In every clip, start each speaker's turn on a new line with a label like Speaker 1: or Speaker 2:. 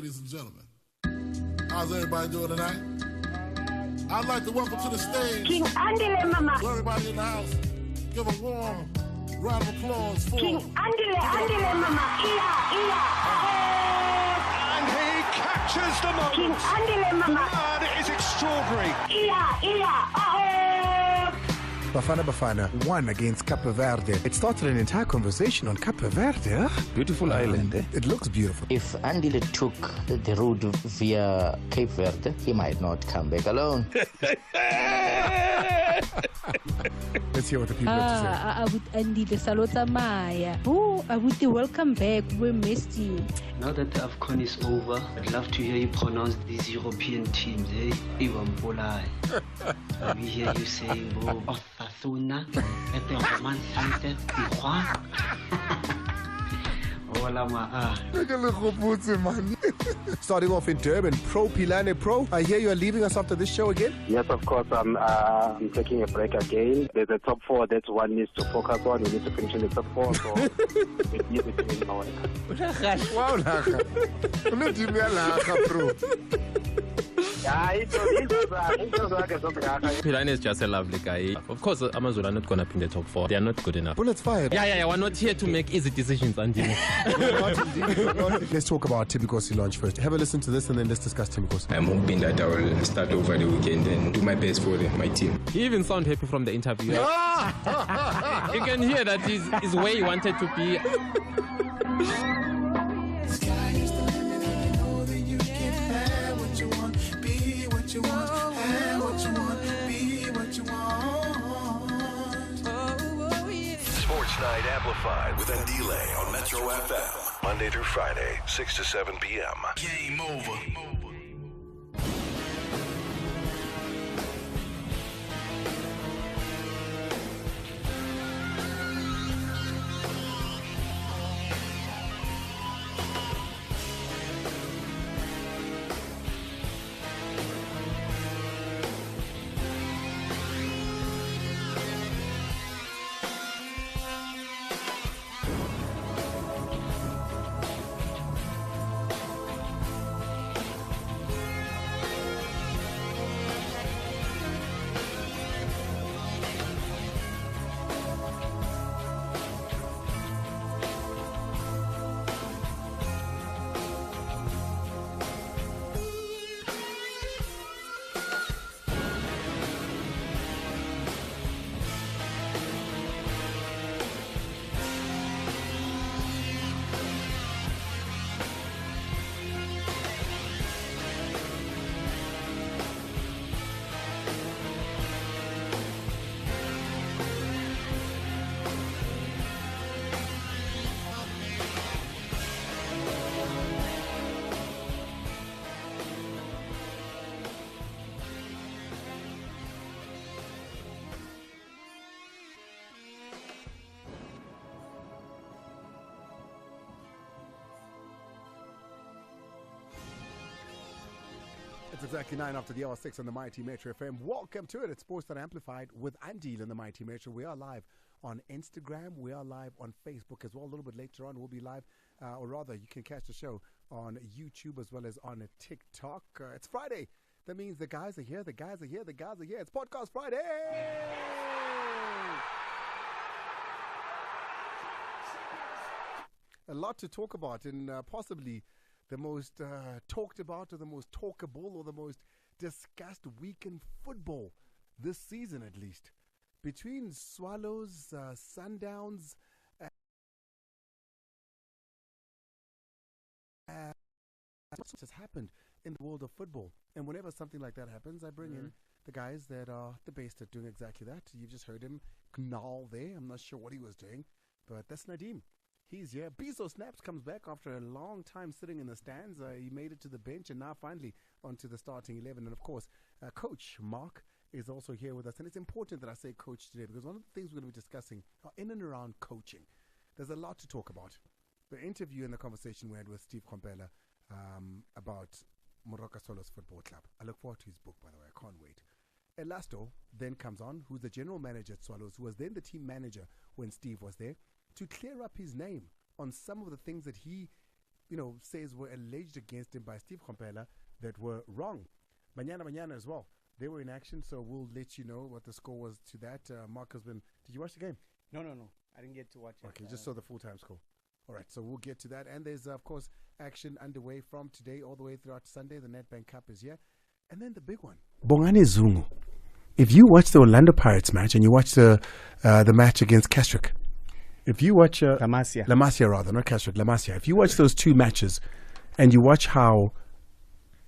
Speaker 1: ladies and gentlemen. How's everybody doing tonight? I'd like to welcome to the stage
Speaker 2: King Andile Mama.
Speaker 1: to everybody in the house. Give a warm round of applause for
Speaker 2: King Andile Mama.
Speaker 3: And he captures the moment.
Speaker 2: King Andile Mama.
Speaker 3: Man, it is extraordinary.
Speaker 4: Bafana Bafana won against Cape Verde. It started an entire conversation on Cape Verde. Huh?
Speaker 5: Beautiful island, eh?
Speaker 4: It looks beautiful.
Speaker 6: If Andile took the route via Cape Verde, he might not come back alone.
Speaker 4: Let's hear what the people have to say.
Speaker 7: I would Andile Salota Maya. Oh, I would welcome back. We missed you.
Speaker 8: Now that the AFCON is over, I'd love to hear you pronounce these European teams, eh? Iwambolai. We hear you saying, oh, Osasuna, Eteroman Sante, Tijuana.
Speaker 4: Starting off in Durban, Pro Pilane Pro. I hear you are leaving us after this show again.
Speaker 9: Yes, of course. I'm taking a break again. There's a top four that one needs to focus on. We need to finish in the top four. So we need to finish our
Speaker 4: Wow, Lacha. Bro.
Speaker 5: Pilane is just a lovely guy. Of course, Amazon are not going to be in the top 4. They are not good enough.
Speaker 4: Bullets fired.
Speaker 5: Yeah. We're not here to make easy decisions, Andy.
Speaker 4: Let's talk about Timikosi launch first. Have a listen to this and then let's discuss Timikosi.
Speaker 10: I'm hoping that I will start over the weekend and do my best for my team.
Speaker 5: He even sound happy from the interview. You can hear that he's where he wanted to be.
Speaker 11: Sports Night Amplified with Andile on Metro FM. Monday through Friday, 6 to 7 p.m. Game over.
Speaker 4: It's exactly 9 after the hour 6 on the Mighty Metro FM. Welcome to it. It's Sports That Amplified with Andile in the Mighty Metro. We are live on Instagram. We are live on Facebook as well. A little bit later on, we'll be live, or rather, you can catch the show on YouTube as well as on TikTok. It's Friday. That means the guys are here. The guys are here. The guys are here. It's Podcast Friday. A lot to talk about, and possibly the most talked about or the most talkable or the most discussed week in football this season, at least. Between Swallows, Sundowns, what has happened in the world of football. And whenever something like that happens, I bring in the guys that are the best at doing exactly that. You've just heard him gnarl there. I'm not sure what he was doing, but that's Nadim. He's here. Bizo Snaps comes back after a long time sitting in the stands. He made it to the bench and now finally onto the starting 11. And of course, Coach Mark is also here with us. And it's important that I say coach today because one of the things we're going to be discussing are in and around coaching. There's a lot to talk about. The interview and the conversation we had with Steve Kompela about Moroka Solos Football Club. I look forward to his book, by the way. I can't wait. Elasto then comes on, who's the general manager at Swallows, who was then the team manager when Steve was there, to clear up his name on some of the things that he says were alleged against him by Steve Kompela that were wrong. Banyana as well. They were in action, so we'll let you know what the score was to that. Mark has been. Did you watch the game?
Speaker 12: No. I didn't get to watch it.
Speaker 4: Okay, just saw the full-time score. All right, so we'll get to that. And there's, of course, action underway from today all the way throughout Sunday. The Nedbank Cup is here. And then the big one. Bongani Zungu. If you watch the Orlando Pirates match and you watch the match against Keswick, if you watch... La Masia rather, not Keswick, La Masia. If you watch those two matches and you watch how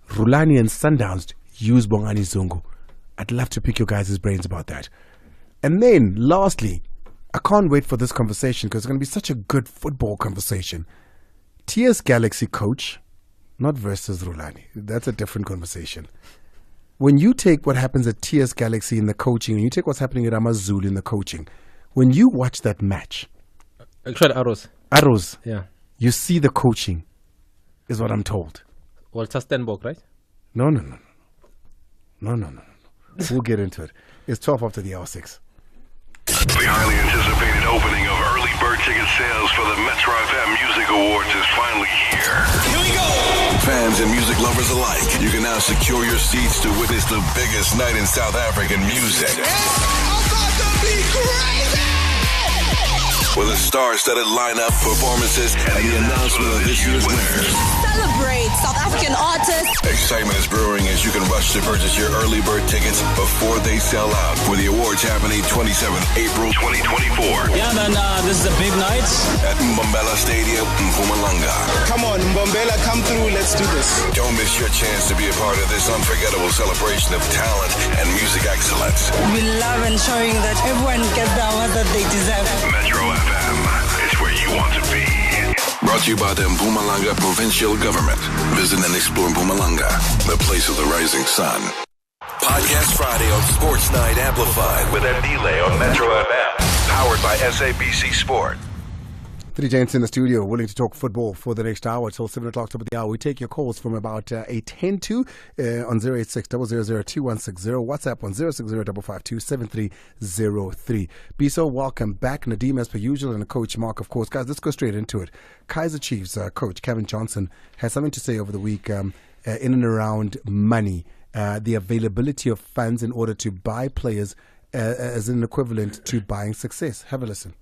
Speaker 4: Rulani and Sundowns use Bongani Zungu, I'd love to pick your guys' brains about that. And then, lastly, I can't wait for this conversation because it's going to be such a good football conversation. TS Galaxy coach, not versus Rulani. That's a different conversation. When you take what happens at TS Galaxy in the coaching, and you take what's happening at Amazulu in the coaching, when you watch that match...
Speaker 5: Actually,
Speaker 4: Arrows.
Speaker 5: Yeah.
Speaker 4: You see the coaching, is what I'm told.
Speaker 5: Walter Stenbock, right?
Speaker 4: No. We'll get into it. It's 12 after the hour 6.
Speaker 11: The highly anticipated opening of early bird ticket sales for the Metro FM Music Awards is finally here. Here we go! Fans and music lovers alike, you can now secure your seats to witness the biggest night in South African music. It's about to be crazy! With a star-studded lineup, performances, and the announcement of this year's winners.
Speaker 13: Celebrate South African artists.
Speaker 11: Excitement is brewing as you can rush to purchase your early bird tickets before they sell out for the awards happening 27th April 2024.
Speaker 14: Yeah, man, this is a big night.
Speaker 11: At Mbombela Stadium in Mpumalanga.
Speaker 14: Come on, Mbombela, come through. Let's do this.
Speaker 11: Don't miss your chance to be a part of this unforgettable celebration of talent and music excellence.
Speaker 13: We love ensuring that everyone gets the award that they deserve.
Speaker 11: Metro FM is where you want to be. Brought to you by the Mpumalanga Provincial Government. Visit and explore Mpumalanga, the place of the rising sun. Podcast Friday on Sports Night Amplified with Ndile on Metro FM. Powered by SABC Sport.
Speaker 4: 3 gents in the studio willing to talk football for the next hour till 7 o'clock top of the hour. We take your calls from about 8:10 to on 086 000 2160. WhatsApp on 060 552 7303. Biso, welcome back. Nadeem as per usual and Coach Mark, of course. Guys, let's go straight into it. Kaizer Chiefs coach Kevin Johnson has something to say over the week in and around money, the availability of funds in order to buy players as an equivalent to buying success. Have a listen.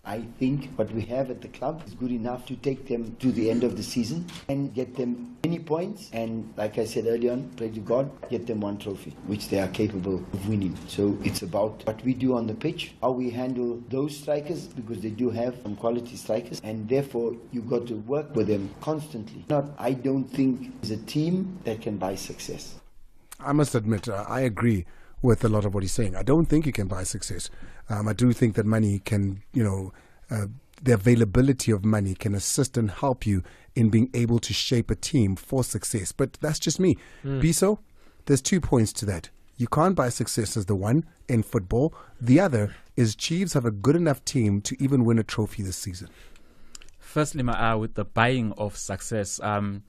Speaker 15: I think what we have at the club is good enough to take them to the end of the season and get them many points. And like I said earlier on, pray to God, get them one trophy, which they are capable of winning. So it's about what we do on the pitch, how we handle those strikers, because they do have some quality strikers. And therefore, you've got to work with them constantly. I don't think there's a team that can buy success.
Speaker 4: I must admit, I agree with a lot of what he's saying. I don't think you can buy success. I do think that money can, the availability of money can assist and help you in being able to shape a team for success. But that's just me. Biso, there's 2 points to that. You can't buy success as the one in football. The other is Chiefs have a good enough team to even win a trophy this season.
Speaker 16: Firstly, with the buying of success, I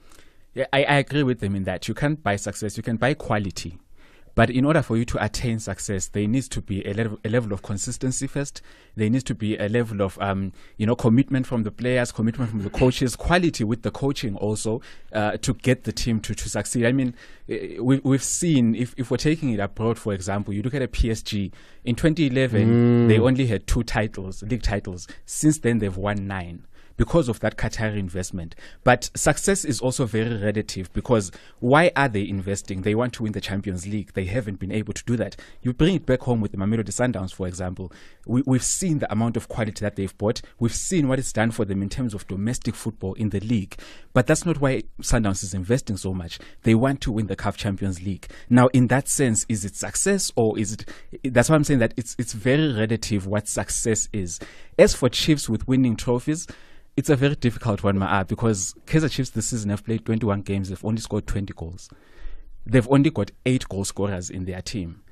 Speaker 16: agree with them in that you can't buy success. You can buy quality. But in order for you to attain success, there needs to be a level of consistency first. There needs to be a level of, commitment from the players, commitment from the coaches, quality with the coaching also, to get the team to succeed. I mean, we've seen, if we're taking it abroad, for example, you look at a PSG. In 2011, they only had 2 titles, league titles. Since then, they've won 9. Because of that Qatari investment. But success is also very relative, because why are they investing? They want to win the Champions League. They haven't been able to do that. You bring it back home with the Mamelodi Sundowns, for example. We've seen the amount of quality that they've bought. We've seen what it's done for them in terms of domestic football in the league. But that's not why Sundowns is investing so much. They want to win the CAF Champions League. Now, in that sense, is it success or is it... That's why I'm saying that it's very relative what success is. As for Chiefs with winning trophies, it's a very difficult one, because Kaizer Chiefs this season have played 21 games. They've only scored 20 goals. They've only got 8 goal scorers in their team.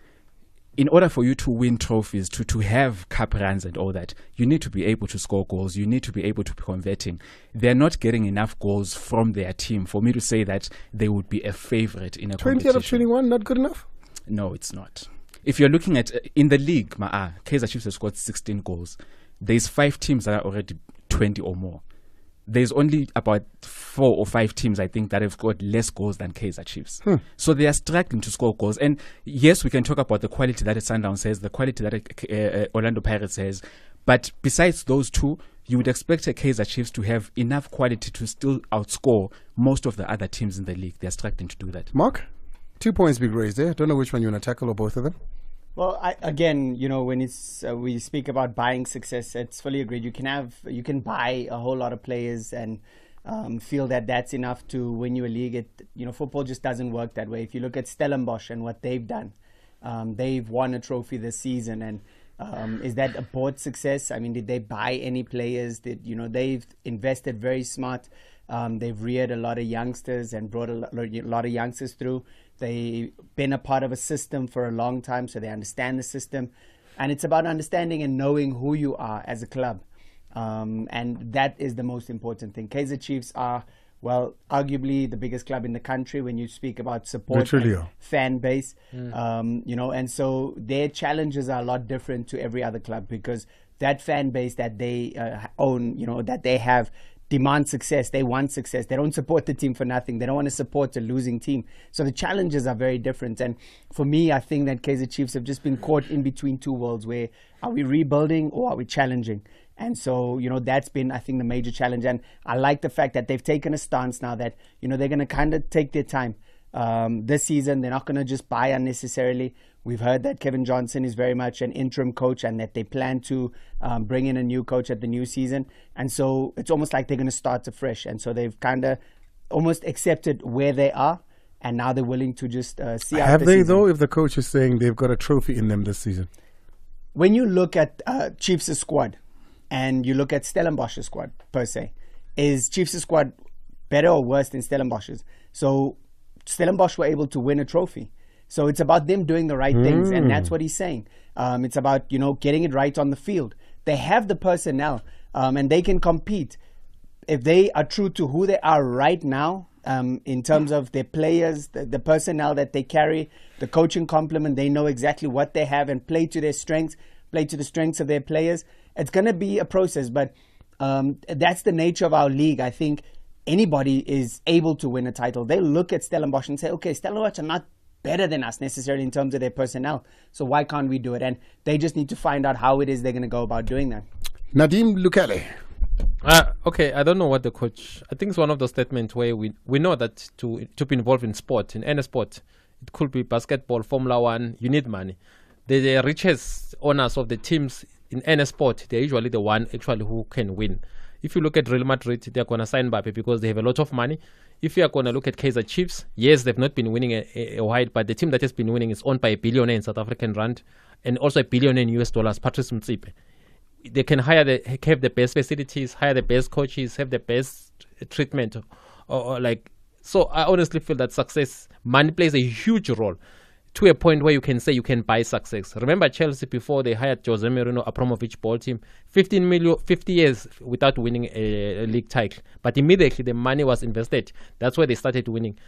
Speaker 16: In order for you to win trophies, to have cup runs and all that, you need to be able to score goals. You need to be able to be converting. They're not getting enough goals from their team for me to say that they would be a favorite in a
Speaker 4: 20
Speaker 16: competition.
Speaker 4: out of 21, not good enough?
Speaker 16: No, it's not. If you're looking at, in the league, Kaizer Chiefs have scored 16 goals. There's 5 teams that are already 20 or more. There's only about 4 or 5 teams, I think, that have scored less goals than Kaizer Chiefs. So they are struggling to score goals. And yes, we can talk about the quality that Sundowns has, the quality that Orlando Pirates has. But besides those two, you would expect a Kaizer Chiefs to have enough quality to still outscore most of the other teams in the league. They're struggling to do that.
Speaker 4: Mark, 2 points being raised there. Don't know which one you want to tackle or both of them.
Speaker 12: Well, again, when it's we speak about buying success, it's fully agreed. You can buy a whole lot of players and feel that that's enough to win you a league. Football just doesn't work that way. If you look at Stellenbosch and what they've done, they've won a trophy this season, and is that a board success? I mean, did they buy any players? They've invested very smart. They've reared a lot of youngsters and brought a lot of youngsters through. They've been a part of a system for a long time, so they understand the system. And it's about understanding and knowing who you are as a club. And that is the most important thing. Kaizer Chiefs are, well, arguably the biggest club in the country when you speak about support and fan base. And so their challenges are a lot different to every other club, because that fan base that they own, that they have, demand success. They want success. They don't support the team for nothing. They don't want to support a losing team. So the challenges are very different. And for me, I think that Kaizer Chiefs have just been caught in between two worlds, where are we rebuilding or are we challenging? And so, that's been, I think, the major challenge. And I like the fact that they've taken a stance now that, they're going to kind of take their time. This season, they're not going to just buy unnecessarily. We've heard that Kevin Johnson is very much an interim coach, and that they plan to bring in a new coach at the new season. And so it's almost like they're going to start afresh. And so they've kind of almost accepted where they are, and now they're willing to just see out
Speaker 4: Have
Speaker 12: the
Speaker 4: they,
Speaker 12: season.
Speaker 4: though, if the coach is saying they've got a trophy in them this season?
Speaker 12: When you look at Chiefs' squad and you look at Stellenbosch's squad, per se, is Chiefs' squad better or worse than Stellenbosch's? So Stellenbosch were able to win a trophy. So it's about them doing the right things, and that's what he's saying. It's about, getting it right on the field. They have the personnel, and they can compete. If they are true to who they are right now, in terms of their players, the personnel that they carry, the coaching complement, they know exactly what they have and play to their strengths, play to the strengths of their players. It's going to be a process, but that's the nature of our league. I think anybody is able to win a title. They look at Stellenbosch and say, okay, Stellenbosch are not better than us necessarily in terms of their personnel, so why can't we do it? And they just need to find out how it is they're going to go about doing that.
Speaker 4: Nadim Lukele.
Speaker 5: Okay, I don't know what the coach, I think it's one of those statements where we know that to be involved in sport, in any sport, it could be basketball, Formula 1, you need money. The richest owners of the teams in any sport, they're usually the one actually who can win. If you look at Real Madrid, they're going to sign Mbappe because they have a lot of money. If you are going to look at Kaizer Chiefs, yes, they've not been winning a while, but the team that has been winning is owned by a billionaire in South African rand and also a billionaire in US dollars, Patrice Motsepe. They can have the best facilities, hire the best coaches, have the best treatment. So I honestly feel that success, money plays a huge role, to a point where you can say you can buy success. Remember Chelsea, before they hired Jose Mourinho, Abramovich bought him, 50 years without winning a league title. But immediately the money was invested. That's where they started winning.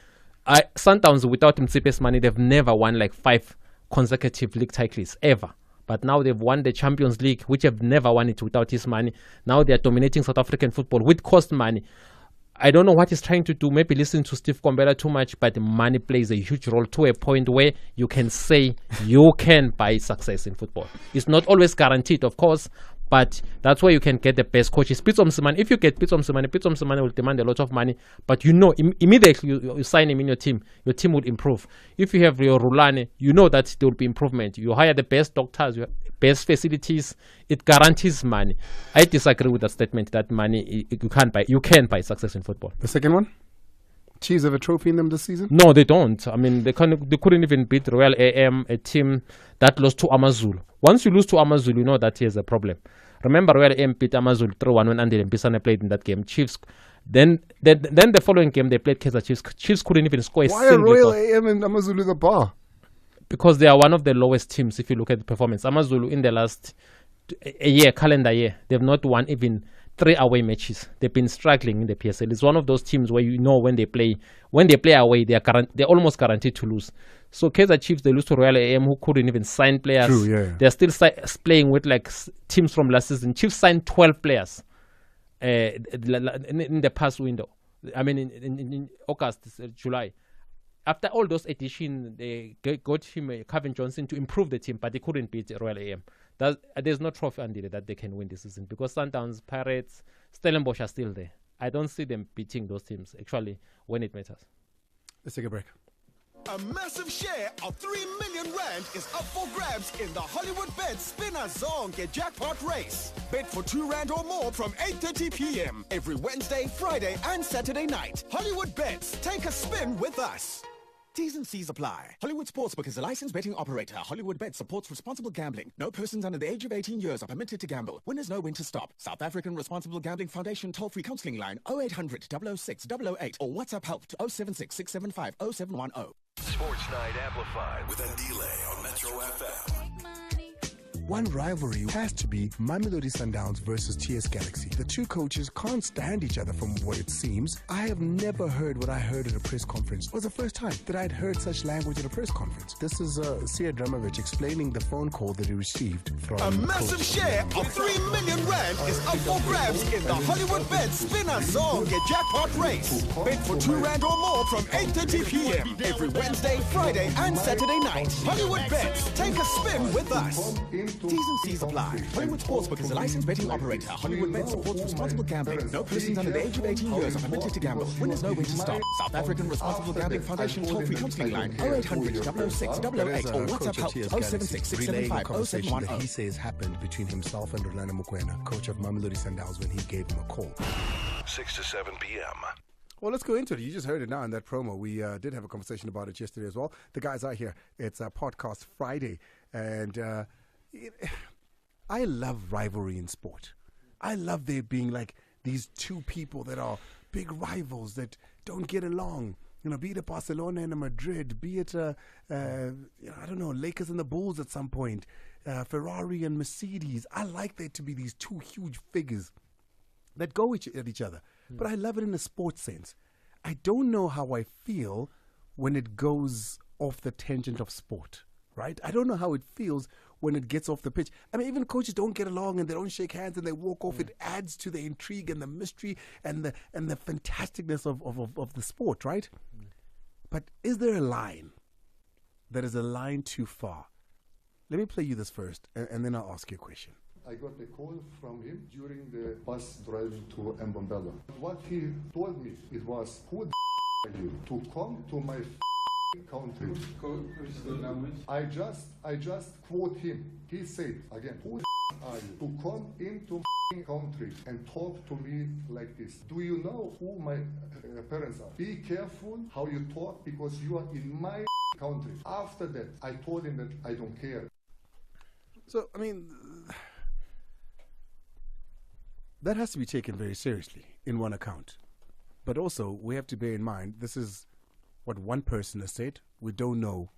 Speaker 5: Sundowns, without Motsepe's money, they've never won like 5 consecutive league titles, ever. But now they've won the Champions League, which have never won it without his money. Now they're dominating South African football with cost money. I don't know what he's trying to do. Maybe listen to Steve Kombela too much, but money plays a huge role, to a point where you can say you can buy success in football. It's not always guaranteed, of course, but that's where you can get the best coaches. Pitso Msimane, if you get Pitso Msimane will demand a lot of money, but immediately you sign him in your team will improve. If you have your Rulane, you know that there will be improvement. You hire the best doctors, best facilities, it guarantees money. I disagree with the statement that money you can buy success in football.
Speaker 4: The second one? Chiefs have a trophy in them this season?
Speaker 5: No, they don't. I mean, they couldn't even beat Royal AM, a team that lost to Amazulu. Once you lose to Amazulu, you know that here's a problem. Remember, Royal AM beat Amazulu 3-1 when Andy Mbisane played in that game. Chiefs. Then the following game they played Kaizer Chiefs. Chiefs couldn't even score a single goal.
Speaker 4: Why are Royal AM and Amazulu the bar?
Speaker 5: Because they are one of the lowest teams if you look at the performance. Amazulu in the last calendar year, they've not won even 3 away matches. They've been struggling in the PSL. It's one of those teams where you know when they play away, they're almost guaranteed to lose. So Kaizer Chiefs, they lose to Royal AM, who couldn't even sign players.
Speaker 4: True, yeah.
Speaker 5: They're still playing with like teams from last season. Chiefs signed 12 players in the past window. I mean, in August, July. After all those additions, they got him Calvin Johnson to improve the team, but they couldn't beat Royal AM. There's no trophy until that they can win this season because Sundowns, Pirates, Stellenbosch are still there. I don't see them beating those teams actually when it matters.
Speaker 4: Let's take a break.
Speaker 17: A massive share of 3 million rand is up for grabs in the Hollywood Bet Spinner Zonke Jackpot Race. Bet for 2 rand or more from 8:30 p.m. every Wednesday, Friday, and Saturday night. Hollywood Bets, take a spin with us. T's and C's apply. Hollywood Sportsbook is a licensed betting operator. Hollywood Bet supports responsible gambling. No persons under the age of 18 years are permitted to gamble. Winners know when to stop. South African Responsible Gambling Foundation toll-free counseling line 0800 006 008 or WhatsApp help to 076 675 0710.
Speaker 11: Sports Night Amplified with Andile on Metro FM.
Speaker 4: One rivalry has to be Mamelodi Sundowns versus TS Galaxy. The two coaches can't stand each other from what it seems. I have never heard what I heard at a press conference. It was the first time that I'd heard such language at a press conference. This is Sia Dramovic explaining the phone call that he received from
Speaker 17: a massive share of 3 million rand is up for grabs in the Hollywood Bet Spinner Zonke Jackpot Race. Bet for 2 rand or more from 8:30 p.m. every Wednesday, Friday, and Saturday night. Hollywood Bets, take a spin with us. T's and C's apply. Hollywood Sportsbook is a licensed betting operator. Hollywood Bet supports responsible gambling. No persons under the age of 18 years are permitted to gamble. Winners know when to stop. South African Responsible Gambling Foundation toll-free counseling line 0800 006 008 or WhatsApp help 076 675 0710.
Speaker 4: That he says happened between himself and Rolando Mokoena, coach of Mamelodi Sundowns, when he gave him a call.
Speaker 11: 6 to 7 p.m.
Speaker 4: Well, let's go into it. You just heard it now in that promo. We did have a conversation about it yesterday as well. The guys are here. It's a podcast Friday, and I love rivalry in sport. I love there being like these two people that are big rivals that don't get along. You know, be it a Barcelona and a Madrid, be it I don't know, Lakers and the Bulls at some point, Ferrari and Mercedes. I like there to be these two huge figures that go at each other. But I love it in a sports sense. I don't know how I feel when it goes off the tangent of sport, right? I don't know how it feels when it gets off the pitch. I mean, even coaches don't get along and they don't shake hands and they walk off. It adds to the intrigue and the mystery and the fantasticness of the sport, right? But is there a line that is a line too far? Let me play you this first, and then I'll ask you a question.
Speaker 18: I got a call from him during the bus driving to Mbombela. What he told me, it was, who the are you to come to my country? I just quote him. He said again, who the are you to come into my country and talk to me like this? Do you know who my parents are? Be careful how you talk because you are in my country. After that, I told him that I don't care.
Speaker 4: So, I mean, that has to be taken very seriously in one account. But also, we have to bear in mind, this is what one person has said. We don't know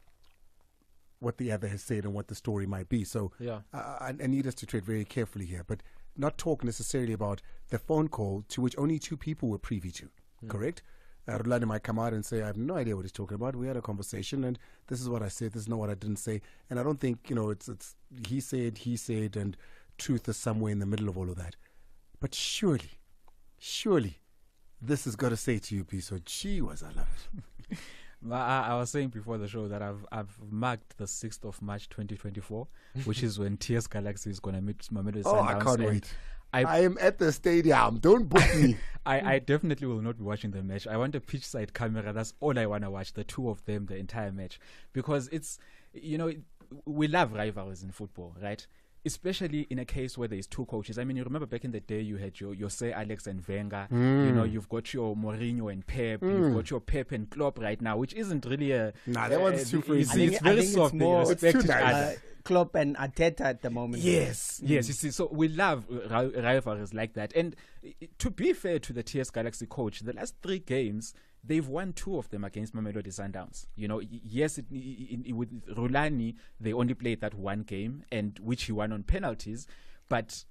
Speaker 4: what the other has said and what the story might be. So
Speaker 5: yeah.
Speaker 4: I need us to tread very carefully here, but not talk necessarily about the phone call to which only two people were privy to, correct? Rolando might come out and say, I have no idea what he's talking about. We had a conversation, and this is what I said, this is not what I didn't say. And I don't think, it's he said, and truth is somewhere in the middle of all of that. But surely, this has got to say to you, P. So, gee whiz, I love it.
Speaker 16: I was saying before the show that I've marked the 6th of March 2024, which is when TS Galaxy is going to meet Mamelodi Sundowns.
Speaker 4: Oh, I can't wait. I am at the stadium. Don't book me.
Speaker 16: I definitely will not be watching the match. I want a pitch side camera. That's all I want to watch, the two of them, the entire match. Because it's, we love rivalries in football, right? Especially in a case where there's two coaches. I mean, you remember back in the day you had your Sir Alex and Wenger. You've got your Mourinho and Pep. You've got your Pep and Klopp right now, which isn't really a...
Speaker 4: Nah, that one's too free.
Speaker 12: It's very soft. It's more Klopp and Arteta at the moment.
Speaker 16: Yes. You see, so we love rivalries like that. And to be fair to the TS Galaxy coach, the last 3 games, they've won 2 of them against Mamelodi Sundowns. Yes, with Rulani, they only played that 1 game, and which he won on penalties. But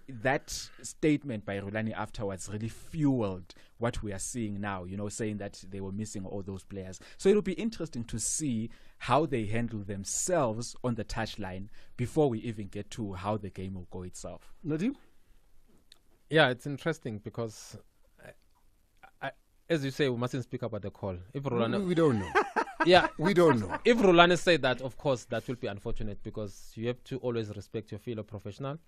Speaker 16: that statement by Rulani afterwards really fueled what we are seeing now, saying that they were missing all those players. So it'll be interesting to see how they handle themselves on the touchline before we even get to how the game will go itself.
Speaker 4: Nadim?
Speaker 5: Yeah, it's interesting because as you say, we mustn't speak about the call. If Rulani,
Speaker 4: we don't know.
Speaker 5: Yeah,
Speaker 4: we don't know.
Speaker 5: If Rulani said that, of course, that will be unfortunate because you have to always respect your fellow professional.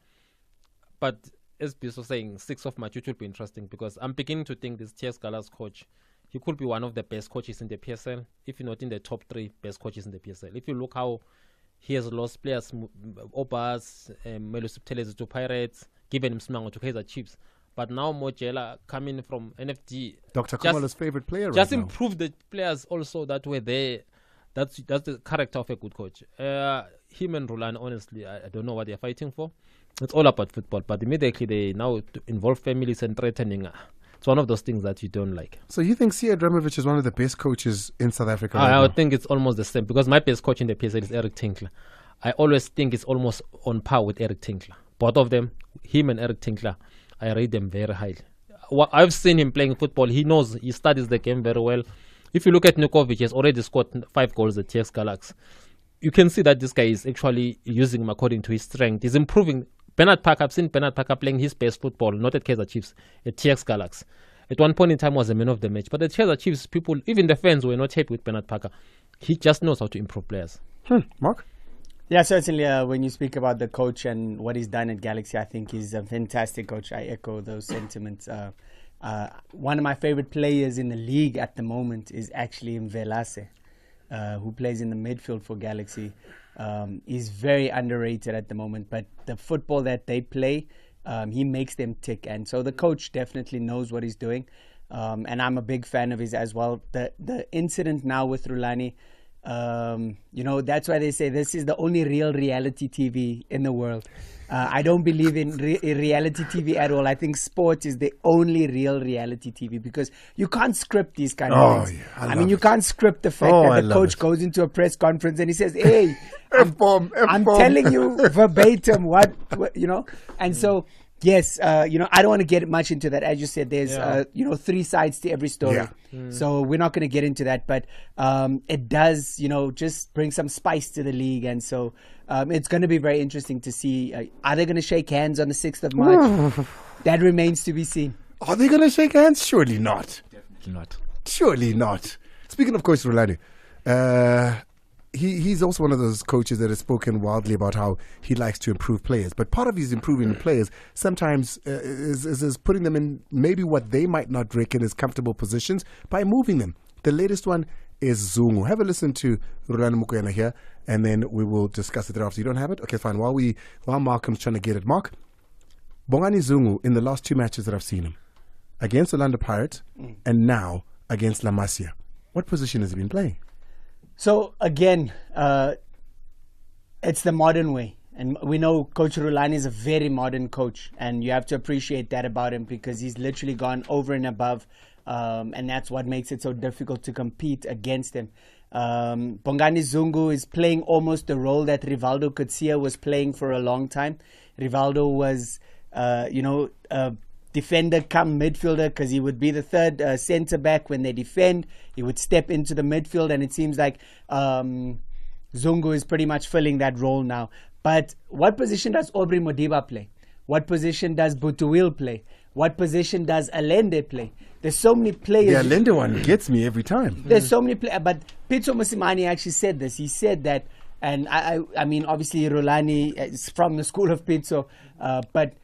Speaker 5: But as Biso was saying, 6th of March, it will be interesting because I'm beginning to think this TS Gala's coach, he could be one of the best coaches in the PSL, if not in the top 3 best coaches in the PSL. If you look how he has lost players, Obas, Melo Subtelezi to Pirates, given him Smango to Kaizer Chiefs. But now Mojela coming from NFG.
Speaker 4: Dr. Kumala's favorite player right
Speaker 5: just
Speaker 4: now.
Speaker 5: improve the players also that were there. That's the character of a good coach. Him and Rulani, honestly, I don't know what they're fighting for. It's all about football. But immediately they now involve families and threatening. It's one of those things that you don't like.
Speaker 4: So you think Sia Dramovic is one of the best coaches in South Africa right
Speaker 5: I
Speaker 4: now?
Speaker 5: would think it's almost the same because my best coach in the PSL is Eric Tinkler. I always think it's almost on par with Eric Tinkler. Both of them, him and Eric Tinkler, I rate them very highly. I've seen him playing football. He knows, he studies the game very well. If you look at Nukovic, he has already scored 5 goals at TX Galaxy. You can see that this guy is actually using him according to his strength. He's improving. Bernard Parker, I've seen Bernard Parker playing his best football, not at Kaizer Chiefs, at TX Galaxy. At one point in time was the man of the match. But at Kaizer Chiefs, people, even the fans, were not happy with Bernard Parker. He just knows how to improve players.
Speaker 4: Mark?
Speaker 12: Yeah, certainly. When you speak about the coach and what he's done at Galaxy, I think he's a fantastic coach. I echo those sentiments. One of my favorite players in the league at the moment is actually Mvelase, who plays in the midfield for Galaxy. He's very underrated at the moment, but the football that they play, he makes them tick. And so the coach definitely knows what he's doing. And I'm a big fan of his as well. The incident now with Rulani, that's why they say this is the only real reality TV in the world. I don't believe in reality TV at all. I think sport is the only real reality TV because you can't script these kind of things.
Speaker 4: Yeah,
Speaker 12: I mean, you can't script the fact that the coach goes into a press conference and he says, hey, I'm telling you verbatim what. And so, yes, I don't want to get much into that. As you said, there's, 3 sides to every story.
Speaker 4: Yeah.
Speaker 12: So we're not going to get into that. But it does, just bring some spice to the league. And so it's going to be very interesting to see. Are they going to shake hands on the 6th of March? That remains to be seen.
Speaker 4: Are they going to shake hands? Surely not.
Speaker 16: Definitely not.
Speaker 4: Surely not. Speaking of Coach Rulani, he's also one of those coaches that has spoken wildly about how he likes to improve players. But part of his improving players sometimes is putting them in maybe what they might not reckon is comfortable positions by moving them. The latest one is Zungu. Have a listen to Rulani Mukwena here, and then we will discuss it thereafter. You don't have it? Okay, fine. While Malcolm's trying to get it, Mark, Bongani Zungu, in the last 2 matches that I've seen him, against Orlando Pirates and now against La Masia, what position has he been playing?
Speaker 12: So again, it's the modern way. And we know Coach Rulani is a very modern coach. And you have to appreciate that about him because he's literally gone over and above. And that's what makes it so difficult to compete against him. Bongani Zungu is playing almost the role that Rivaldo Kutsia was playing for a long time. Rivaldo was, a defender come midfielder because he would be the third centre back when they defend. He would step into the midfield, and it seems like Zungu is pretty much filling that role now. But what position does Aubrey Modiba play? What position does Butuwil play? What position does Allende play? There's so many players.
Speaker 4: The Allende one gets me every time.
Speaker 12: There's so many players. But Pitso Mosimane actually said this. He said that, and I mean, obviously Rulani is from the school of Pitso, but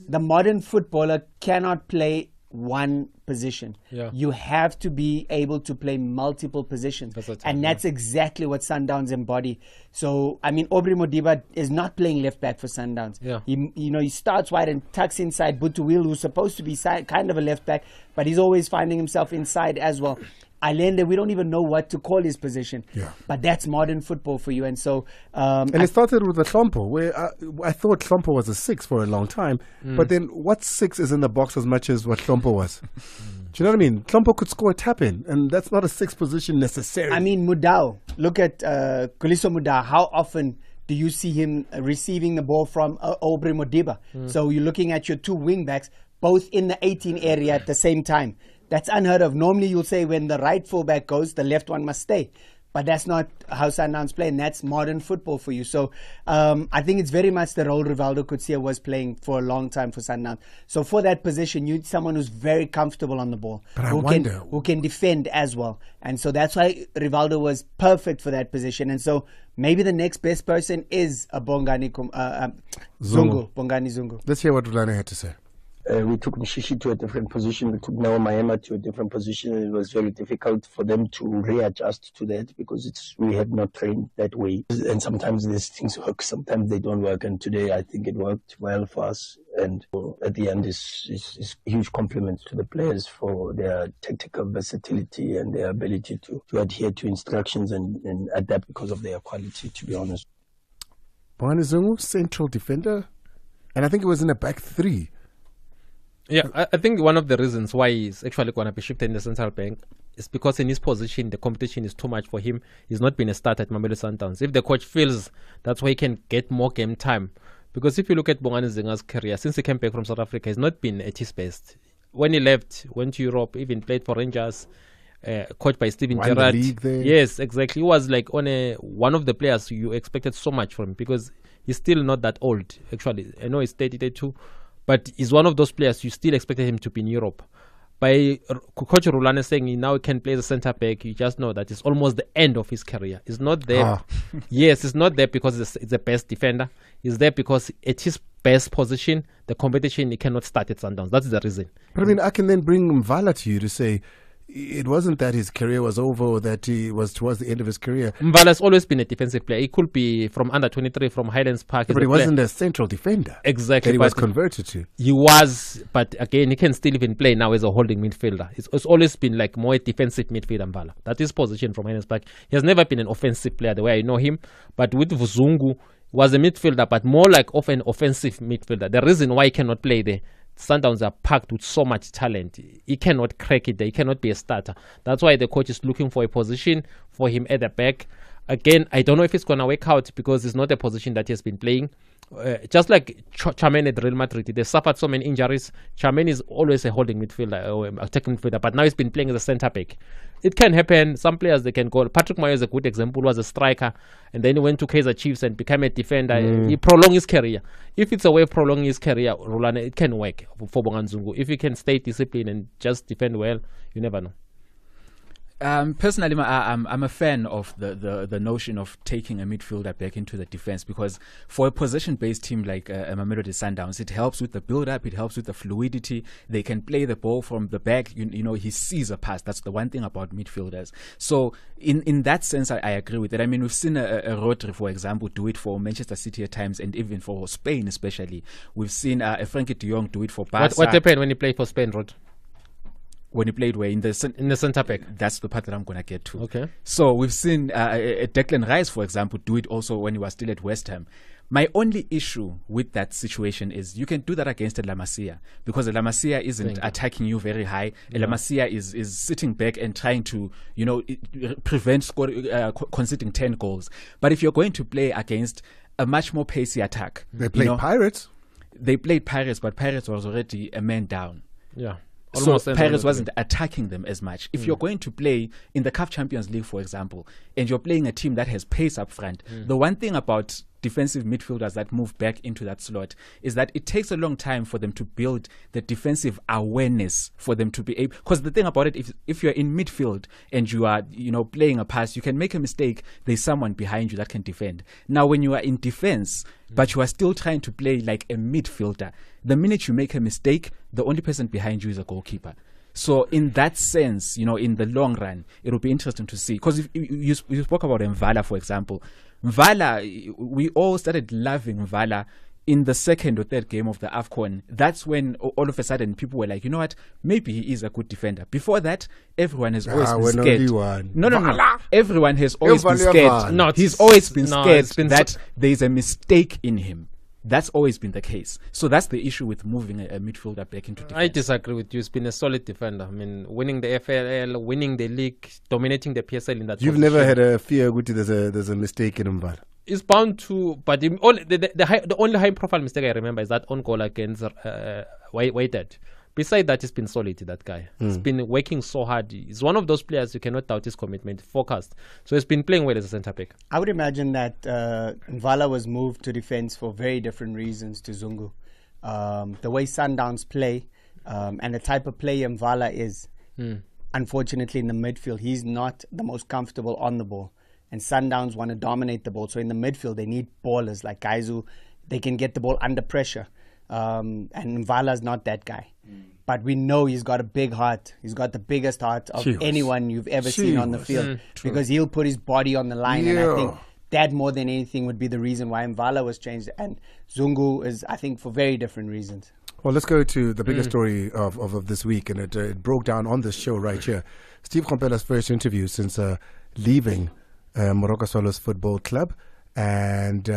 Speaker 12: the modern footballer cannot play one position.
Speaker 5: Yeah.
Speaker 12: You have to be able to play multiple positions. And that's exactly what Sundowns embody. So, I mean, Aubrey Modiba is not playing left back for Sundowns.
Speaker 5: Yeah.
Speaker 12: He starts wide and tucks inside Butuwil, who's supposed to be kind of a left back, but he's always finding himself inside as well. Allende, we don't even know what to call his position.
Speaker 4: Yeah.
Speaker 12: But that's modern football for you. And so...
Speaker 4: and it started with the Klompo, where I thought Klompo was a 6 for a long time. But then what 6 is in the box as much as what Klompo was? Do you know what I mean? Klompo could score a tap-in, and that's not a 6 position necessarily.
Speaker 12: I mean, Mudau. Look at Kuliso Mudau. How often do you see him receiving the ball from Aubrey Modiba? So you're looking at your 2 wing-backs, both in the 18 area at the same time. That's unheard of. Normally, you'll say when the right fullback goes, the left one must stay. But that's not how Sundowns play, and that's modern football for you. So I think it's very much the role Rivaldo Coetzee was playing for a long time for Sundowns. So for that position, you need someone who's very comfortable on the ball, who can defend as well. And so that's why Rivaldo was perfect for that position. And so maybe the next best person is a Bongani Zungu.
Speaker 4: Let's hear what Rulane had to say.
Speaker 19: We took Mshishi to a different position. We took Nao Mahema to a different position. It was very difficult for them to readjust to that because we had not trained that way. And sometimes these things work, sometimes they don't work. And today I think it worked well for us. And at the end, is huge compliment to the players for their tactical versatility and their ability to adhere to instructions and adapt because of their quality, to be honest.
Speaker 4: Bongani Zungu, central defender. And I think it was in a back three.
Speaker 5: Yeah, I think one of the reasons why he's actually going to be shifted in the central bank is because in his position, the competition is too much for him. He's not been a starter at Mamelodi Sundowns. If the coach feels that's why he can get more game time, because if you look at Bongani Zungu's career, since he came back from South Africa, he's not been at his best. When he left, went to Europe, even played for Rangers, coached by Steven Gerrard. Yes, exactly. He was like one of the players you expected so much from him because he's still not that old, actually. I know he's 32. But he's one of those players you still expected him to be in Europe. By Coach Rulane saying he now can play the centre back, you just know that it's almost the end of his career. He's not there. Yes, he's not there because it's the best defender. He's there because at his best position, the competition, he cannot start at Sundowns. That's the reason.
Speaker 4: But I mean, I can then bring Mvala to you to say, it wasn't that his career was over or that he was towards the end of his career.
Speaker 5: Mvala has always been a defensive player. He could be from under 23 from Highlands Park.
Speaker 4: Yeah, but he wasn't a central defender.
Speaker 5: Exactly.
Speaker 4: That he was converted to.
Speaker 5: He was, but again, he can still even play now as a holding midfielder. It's always been like more a defensive midfielder, Mvala. That is position from Highlands Park. He has never been an offensive player the way I know him. But with Zungu, was a midfielder, but more like of an offensive midfielder. The reason why he cannot play there, Sundowns are packed with so much talent. He cannot crack it there. He cannot be a starter. That's why the coach is looking for a position for him at the back. Again, I don't know if it's going to work out because it's not a position that he has been playing. Just like Charmaine at Real Madrid, they suffered so many injuries. Charmaine is always a holding midfielder or a attacking midfielder, but now he's been playing as a centre back. It can happen. Some players, they can go. Patrick Mayo is a good example. He was a striker, and then he went to Kaizer Chiefs and became a defender. He prolonged his career. If it's a way of prolonging his career, Rulane, it can work for Bongani Zungu. If he can stay disciplined and just defend well, you never know.
Speaker 16: Personally, I'm a fan of the notion of taking a midfielder back into the defense because for a possession-based team like Mamelodi Sundowns, it helps with the build-up, it helps with the fluidity. They can play the ball from the back. You know, he sees a pass. That's the one thing about midfielders. So in that sense, I agree with it. I mean, we've seen a Rodri, for example, do it for Manchester City at times, and even for Spain especially. We've seen a Frankie de Jong do it for Barca.
Speaker 5: What happened when he played for Spain, Rod?
Speaker 16: When he played where in the
Speaker 5: centre back.
Speaker 16: That's the part that I'm gonna get to.
Speaker 5: Okay.
Speaker 16: So we've seen Declan Rice, for example, do it also when he was still at West Ham. My only issue with that situation is you can do that against a La Masia because a La Masia isn't attacking you very high. A La Masia is sitting back and trying to, prevent conceding 10 goals. But if you're going to play against a much more pacey attack,
Speaker 4: they played Pirates.
Speaker 16: They played Pirates, but Pirates was already a man down.
Speaker 5: Yeah.
Speaker 16: So Paris wasn't attacking them as much. If you're going to play in the CAF Champions League, for example, and you're playing a team that has pace up front, the one thing about defensive midfielders that move back into that slot is that it takes a long time for them to build the defensive awareness for them to be able, because the thing about it, if you're in midfield and you are playing a pass, you can make a mistake, there's someone behind you that can defend. Now when you are in defense but you are still trying to play like a midfielder, the minute you make a mistake, the only person behind you is a goalkeeper. So in that sense, in the long run, it will be interesting to see. Because if you spoke about Mvala, for example. Mvala, we all started loving Mvala in the second or third game of the AFCON. That's when all of a sudden people were like, you know what, maybe he is a good defender. Before that, everyone has always been scared. No. Everyone has always been scared. He's always been scared that there's a mistake in him. That's always been the case. So that's the issue with moving a midfielder back into defense.
Speaker 5: I disagree with you. He's been a solid defender. I mean, winning the FLL, winning the league, dominating the PSL in that
Speaker 4: You've
Speaker 5: position.
Speaker 4: never had a fear, Guti, there's a mistake in Mvala?
Speaker 5: It's bound to, but the only high-profile mistake I remember is that on goal against Waited. Beside that, he's been solid, that guy. He's been working so hard. He's one of those players you cannot doubt his commitment, focused. So he's been playing well as a centre back.
Speaker 12: I would imagine that Mvala was moved to defence for very different reasons to Zungu. The way Sundowns play and the type of player Mvala is, unfortunately in the midfield, he's not the most comfortable on the ball. And Sundowns want to dominate the ball. So in the midfield, they need ballers like guys who they can get the ball under pressure. And Mvala's not that guy. But we know he's got a big heart. He's got the biggest heart of anyone you've ever seen on the field. Because he'll put his body on the line. And I think that more than anything would be the reason why Mvala was changed. And Zungu is, I think, for very different reasons.
Speaker 4: Well, let's go to the biggest story of this week. And it broke down on this show right here. Steve Komphela's first interview since leaving Moroka Swallows Football Club. And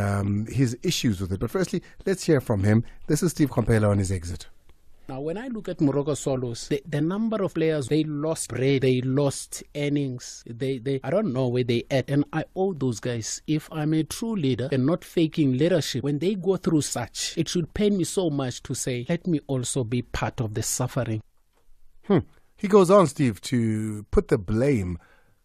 Speaker 4: his issues with it. But firstly, let's hear from him. This is Steve Komphela on his exit.
Speaker 20: Now, when I look at Moroka Swallows, the number of players, they lost bread, they lost earnings. They I don't know where they at. And I owe those guys, if I'm a true leader and not faking leadership, when they go through such, it should pain me so much to say, let me also be part of the suffering.
Speaker 4: He goes on, Steve, to put the blame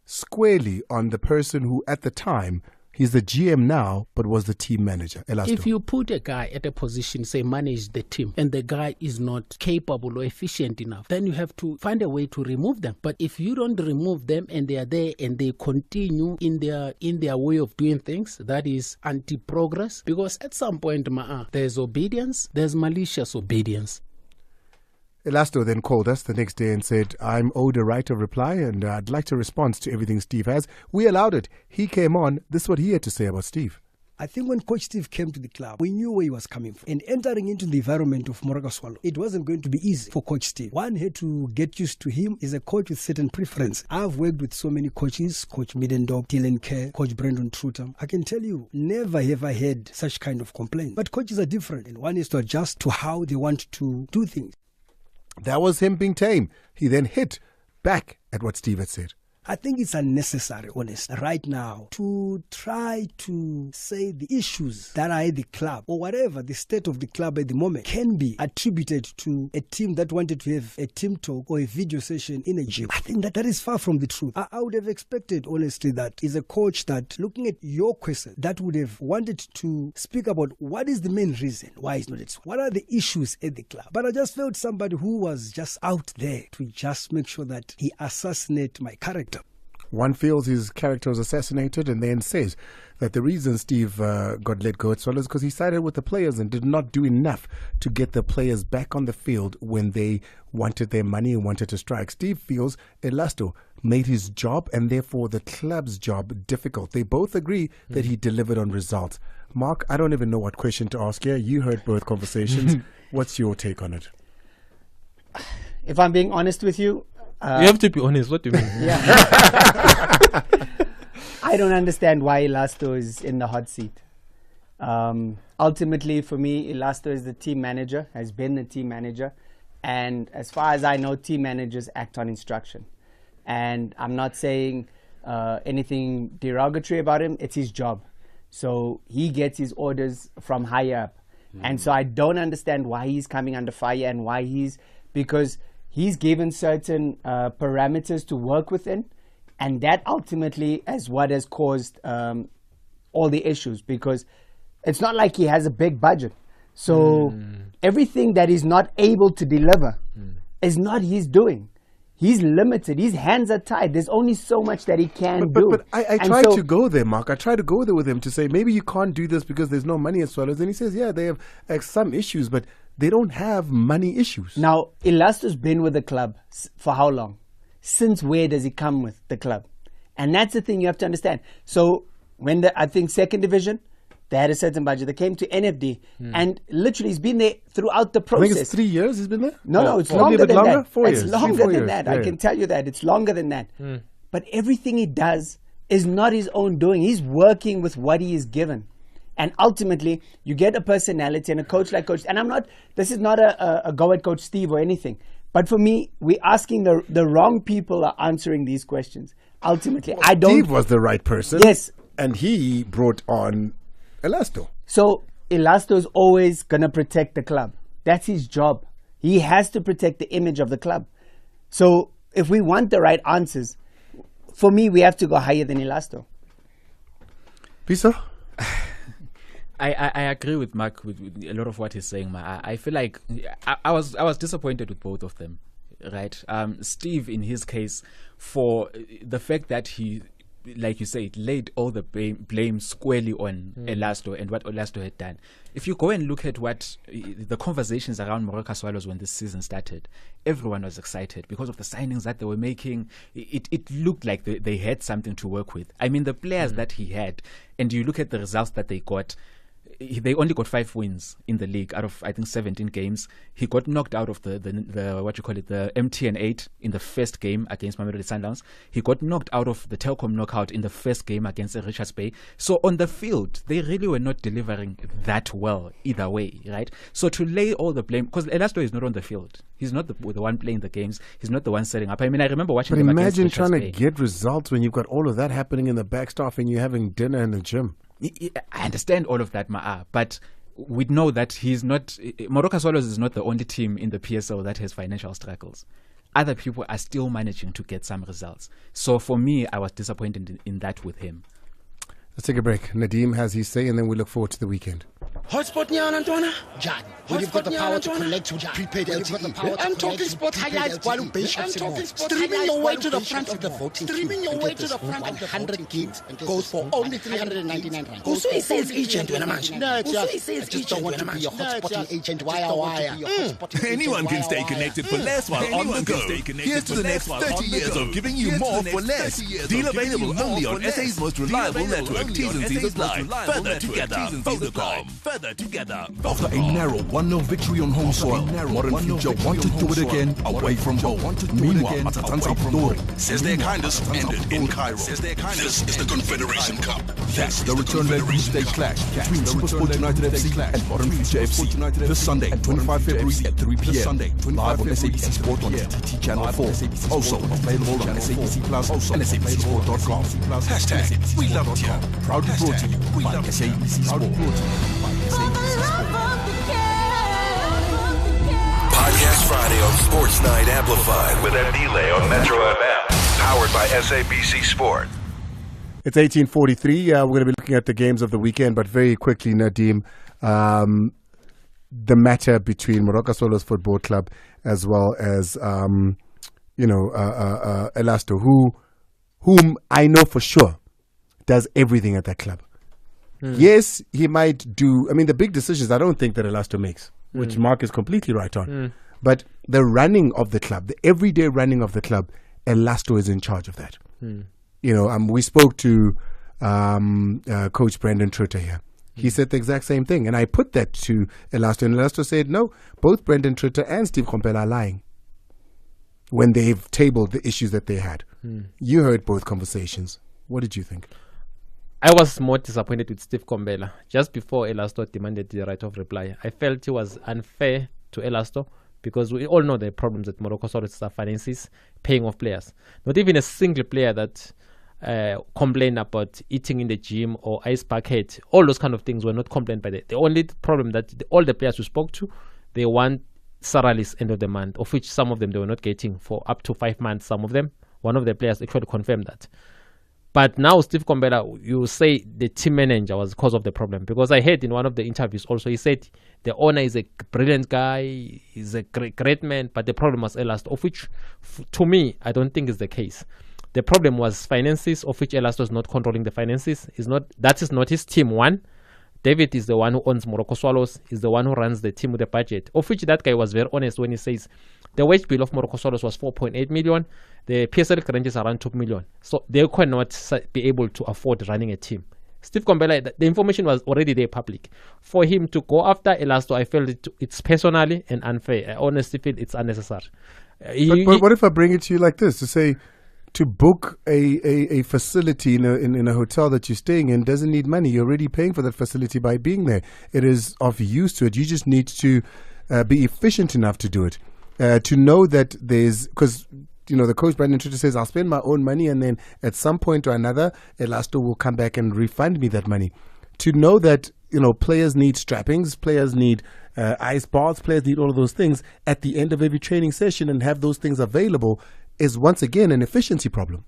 Speaker 4: squarely on the person who, at the time, he's the GM now, but was the team manager. Elasto.
Speaker 20: If you put a guy at a position, say, manage the team, and the guy is not capable or efficient enough, then you have to find a way to remove them. But if you don't remove them and they are there and they continue in their way of doing things, that is anti-progress. Because at some point, there's obedience, there's malicious obedience.
Speaker 4: Elasto then called us the next day and said, I'm owed a right of reply and I'd like to respond to everything Steve has. We allowed it. He came on. This is what he had to say about Steve.
Speaker 21: I think when Coach Steve came to the club, we knew where he was coming from. And entering into the environment of Moroka Swallow, it wasn't going to be easy for Coach Steve. One had to get used to him. He's a coach with certain preferences. I've worked with so many coaches, Coach Middendorp, Dylan Kerr, Coach Brendan Trutham. I can tell you, never have I had such kind of complaint. But coaches are different, and one is to adjust to how they want to do things.
Speaker 4: That was him being tame. He then hit back at what Steve had said.
Speaker 21: I think it's unnecessary, honestly, right now to try to say the issues that are at the club or whatever the state of the club at the moment can be attributed to a team that wanted to have a team talk or a video session in a gym. I think that is far from the truth. I would have expected, honestly, that is a coach that, looking at your question, that would have wanted to speak about what is the main reason why it's not it. What are the issues at the club? But I just felt somebody who was just out there to just make sure that he assassinates my character.
Speaker 4: One feels his character was assassinated and then says that the reason Steve got let go at Swallows is because he sided with the players and did not do enough to get the players back on the field when they wanted their money and wanted to strike. Steve feels Elasto made his job and therefore the club's job difficult. They both agree that he delivered on results. Mark, I don't even know what question to ask here. You heard both conversations. What's your take on it?
Speaker 12: If I'm being honest with you,
Speaker 5: you have to be honest. What do you mean?
Speaker 12: Yeah. I don't understand why Elasto is in the hot seat. Ultimately, for me, Elasto is the team manager, has been the team manager. And as far as I know, team managers act on instruction. And I'm not saying anything derogatory about him. It's his job. So he gets his orders from higher up. And so I don't understand why he's coming under fire and why because he's given certain parameters to work within, and that ultimately is what has caused all the issues, because it's not like he has a big budget. So everything that he's not able to deliver is not his doing. He's limited. His hands are tied. There's only so much that he can do.
Speaker 4: But I tried to go there, Mark. I tried to go there with him to say, maybe you can't do this because there's no money at Swallows. And he says, yeah, they have some issues, but they don't have money issues.
Speaker 12: Now, Elasto's been with the club for how long? Since where does he come with the club? And that's the thing you have to understand. So when I think second division, they had a certain budget. They came to NFD, and literally he's been there throughout the process.
Speaker 4: I think it's 3 years he's been there?
Speaker 12: No, it's longer than that.
Speaker 4: 4 years.
Speaker 12: It's longer than that. I can tell you that. It's longer than that. But everything he does is not his own doing. He's working with what he is given. And ultimately, you get a personality and a coach like Coach. And this is not a go at Coach Steve or anything. But for me, we're asking the wrong people are answering these questions. Ultimately,
Speaker 4: Steve was the right person.
Speaker 12: Yes.
Speaker 4: And he brought on Elasto.
Speaker 12: So Elasto is always going to protect the club. That's his job. He has to protect the image of the club. So if we want the right answers, for me, we have to go higher than Elasto.
Speaker 4: Pisa?
Speaker 16: I agree with Mark with a lot of what he's saying. I feel like I was disappointed with both of them, right? Steve, in his case, for the fact that he, like you said, laid all the blame squarely on Elasto and what Elasto had done. If you go and look at what the conversations around Moroka Swallows when this season started, everyone was excited because of the signings that they were making. It looked like they had something to work with. I mean, the players that he had, and you look at the results that they got, they only got 5 wins in the league out of, I think, 17 games. He got knocked out of the MTN 8 in the first game against Mamelodi Sundowns. He got knocked out of the Telkom knockout in the first game against Richards Bay. So on the field, they really were not delivering that well either way, right? So to lay all the blame, because Elasto is not on the field. He's not the one playing the games. He's not the one setting up. I mean, I remember watching
Speaker 4: But
Speaker 16: them
Speaker 4: imagine
Speaker 16: against Richards
Speaker 4: trying
Speaker 16: Bay.
Speaker 4: to get results when you've got all of that happening in the backstaff and you're having dinner in the gym.
Speaker 16: I understand all of that, but we know that he's not. Moroka Swallows is not the only team in the PSL that has financial struggles. Other people are still managing to get some results. So for me, I was disappointed in that with him.
Speaker 4: Let's take a break. Nadeem has his say, and then we look forward to the weekend.
Speaker 1: Hotspot Nyana Antona? Jan. When you've got the power to collect with prepaid LTE. I'm talking sport highlights while I'm talking sport streaming your way to the front of the voting. Streaming your way to the front of the 100 gigs goes for only 399 rand. Who says agent when I'm no, just don't want to be a hotspotting agent wire.
Speaker 22: Anyone can stay connected for less while on the go. Here's to the next 30 years of giving you more for less. Deal available only on SA's most reliable network. T's and C's apply. Further together, Vodacom. Further together.
Speaker 23: After a narrow 1-0 victory on home soil, Modern Future want to do it again away from home. Meanwhile, Matatanza Pretoria
Speaker 22: says their kindness ended in Cairo. This is the Confederation Cup.
Speaker 23: That's the return leg Tuesday clash between SuperSport United FC and Modern Future FC. This Sunday, 25 February at 3 p.m. Live on SABC Sport on TT Channel 4. Also available on SABC Plus and SABCSport.com.
Speaker 22: Hashtag we love it here.
Speaker 23: Proudly brought to you by SABC Sport.
Speaker 11: Podcast Friday on Sports Night Amplified with a delay on Metro FM. Powered by SABC Sport.
Speaker 4: It's 18:43. We're going to be looking at the games of the weekend, but very quickly, Nadeem, the matter between Moroka Swallows Football Club as well as, Elasto, whom I know for sure does everything at that club. Yes, he might do. I mean, the big decisions I don't think that Elasto makes, which Mark is completely right on. But the running of the club, the everyday running of the club, Elasto is in charge of that. We spoke to Coach Brendan Trutter here. He said the exact same thing. And I put that to Elasto. And Elasto said, no, both Brendan Trutter and Steve Kompela are lying when they've tabled the issues that they had. You heard both conversations. What did you think?
Speaker 5: I was more disappointed with Steve Kompela. Just before Elasto demanded the right of reply, I felt it was unfair to Elasto because we all know the problems that Moroka Swallows finances, paying off players. Not even a single player that complained about eating in the gym or ice bucket. All those kind of things were not complained by the only problem that all the players we spoke to, they want salaries end of the month, of which some of them they were not getting for up to 5 months. Some of them, one of the players actually confirmed that. But now Steve Kompela, you say the team manager was the cause of the problem, because I heard in one of the interviews also he said the owner is a brilliant guy, he's a great man, but the problem was Elasto, of which to me I don't think is the case. The problem was finances, of which Elasto is not controlling the finances. That is not his team. One, David is the one who owns Moroka Swallows, is the one who runs the team with the budget, of which that guy was very honest when he says the wage bill of Moroka Swallows was 4.8 million. The PSL current is around 2 million. So they cannot be able to afford running a team. Steve Kompela, the information was already there public. For him to go after Elasto, I felt it's personally and unfair. I honestly feel it's unnecessary.
Speaker 4: But what if I bring it to you like this, to say to book a facility in a hotel that you're staying in doesn't need money. You're already paying for that facility by being there. It is of use to it. You just need to be efficient enough to do it. To know that there's, because the coach Brandon Trutter says I'll spend my own money and then at some point or another Elasto will come back and refund me that money. To know that players need strappings, players need ice baths, players need all of those things at the end of every training session, and have those things available is once again an efficiency problem.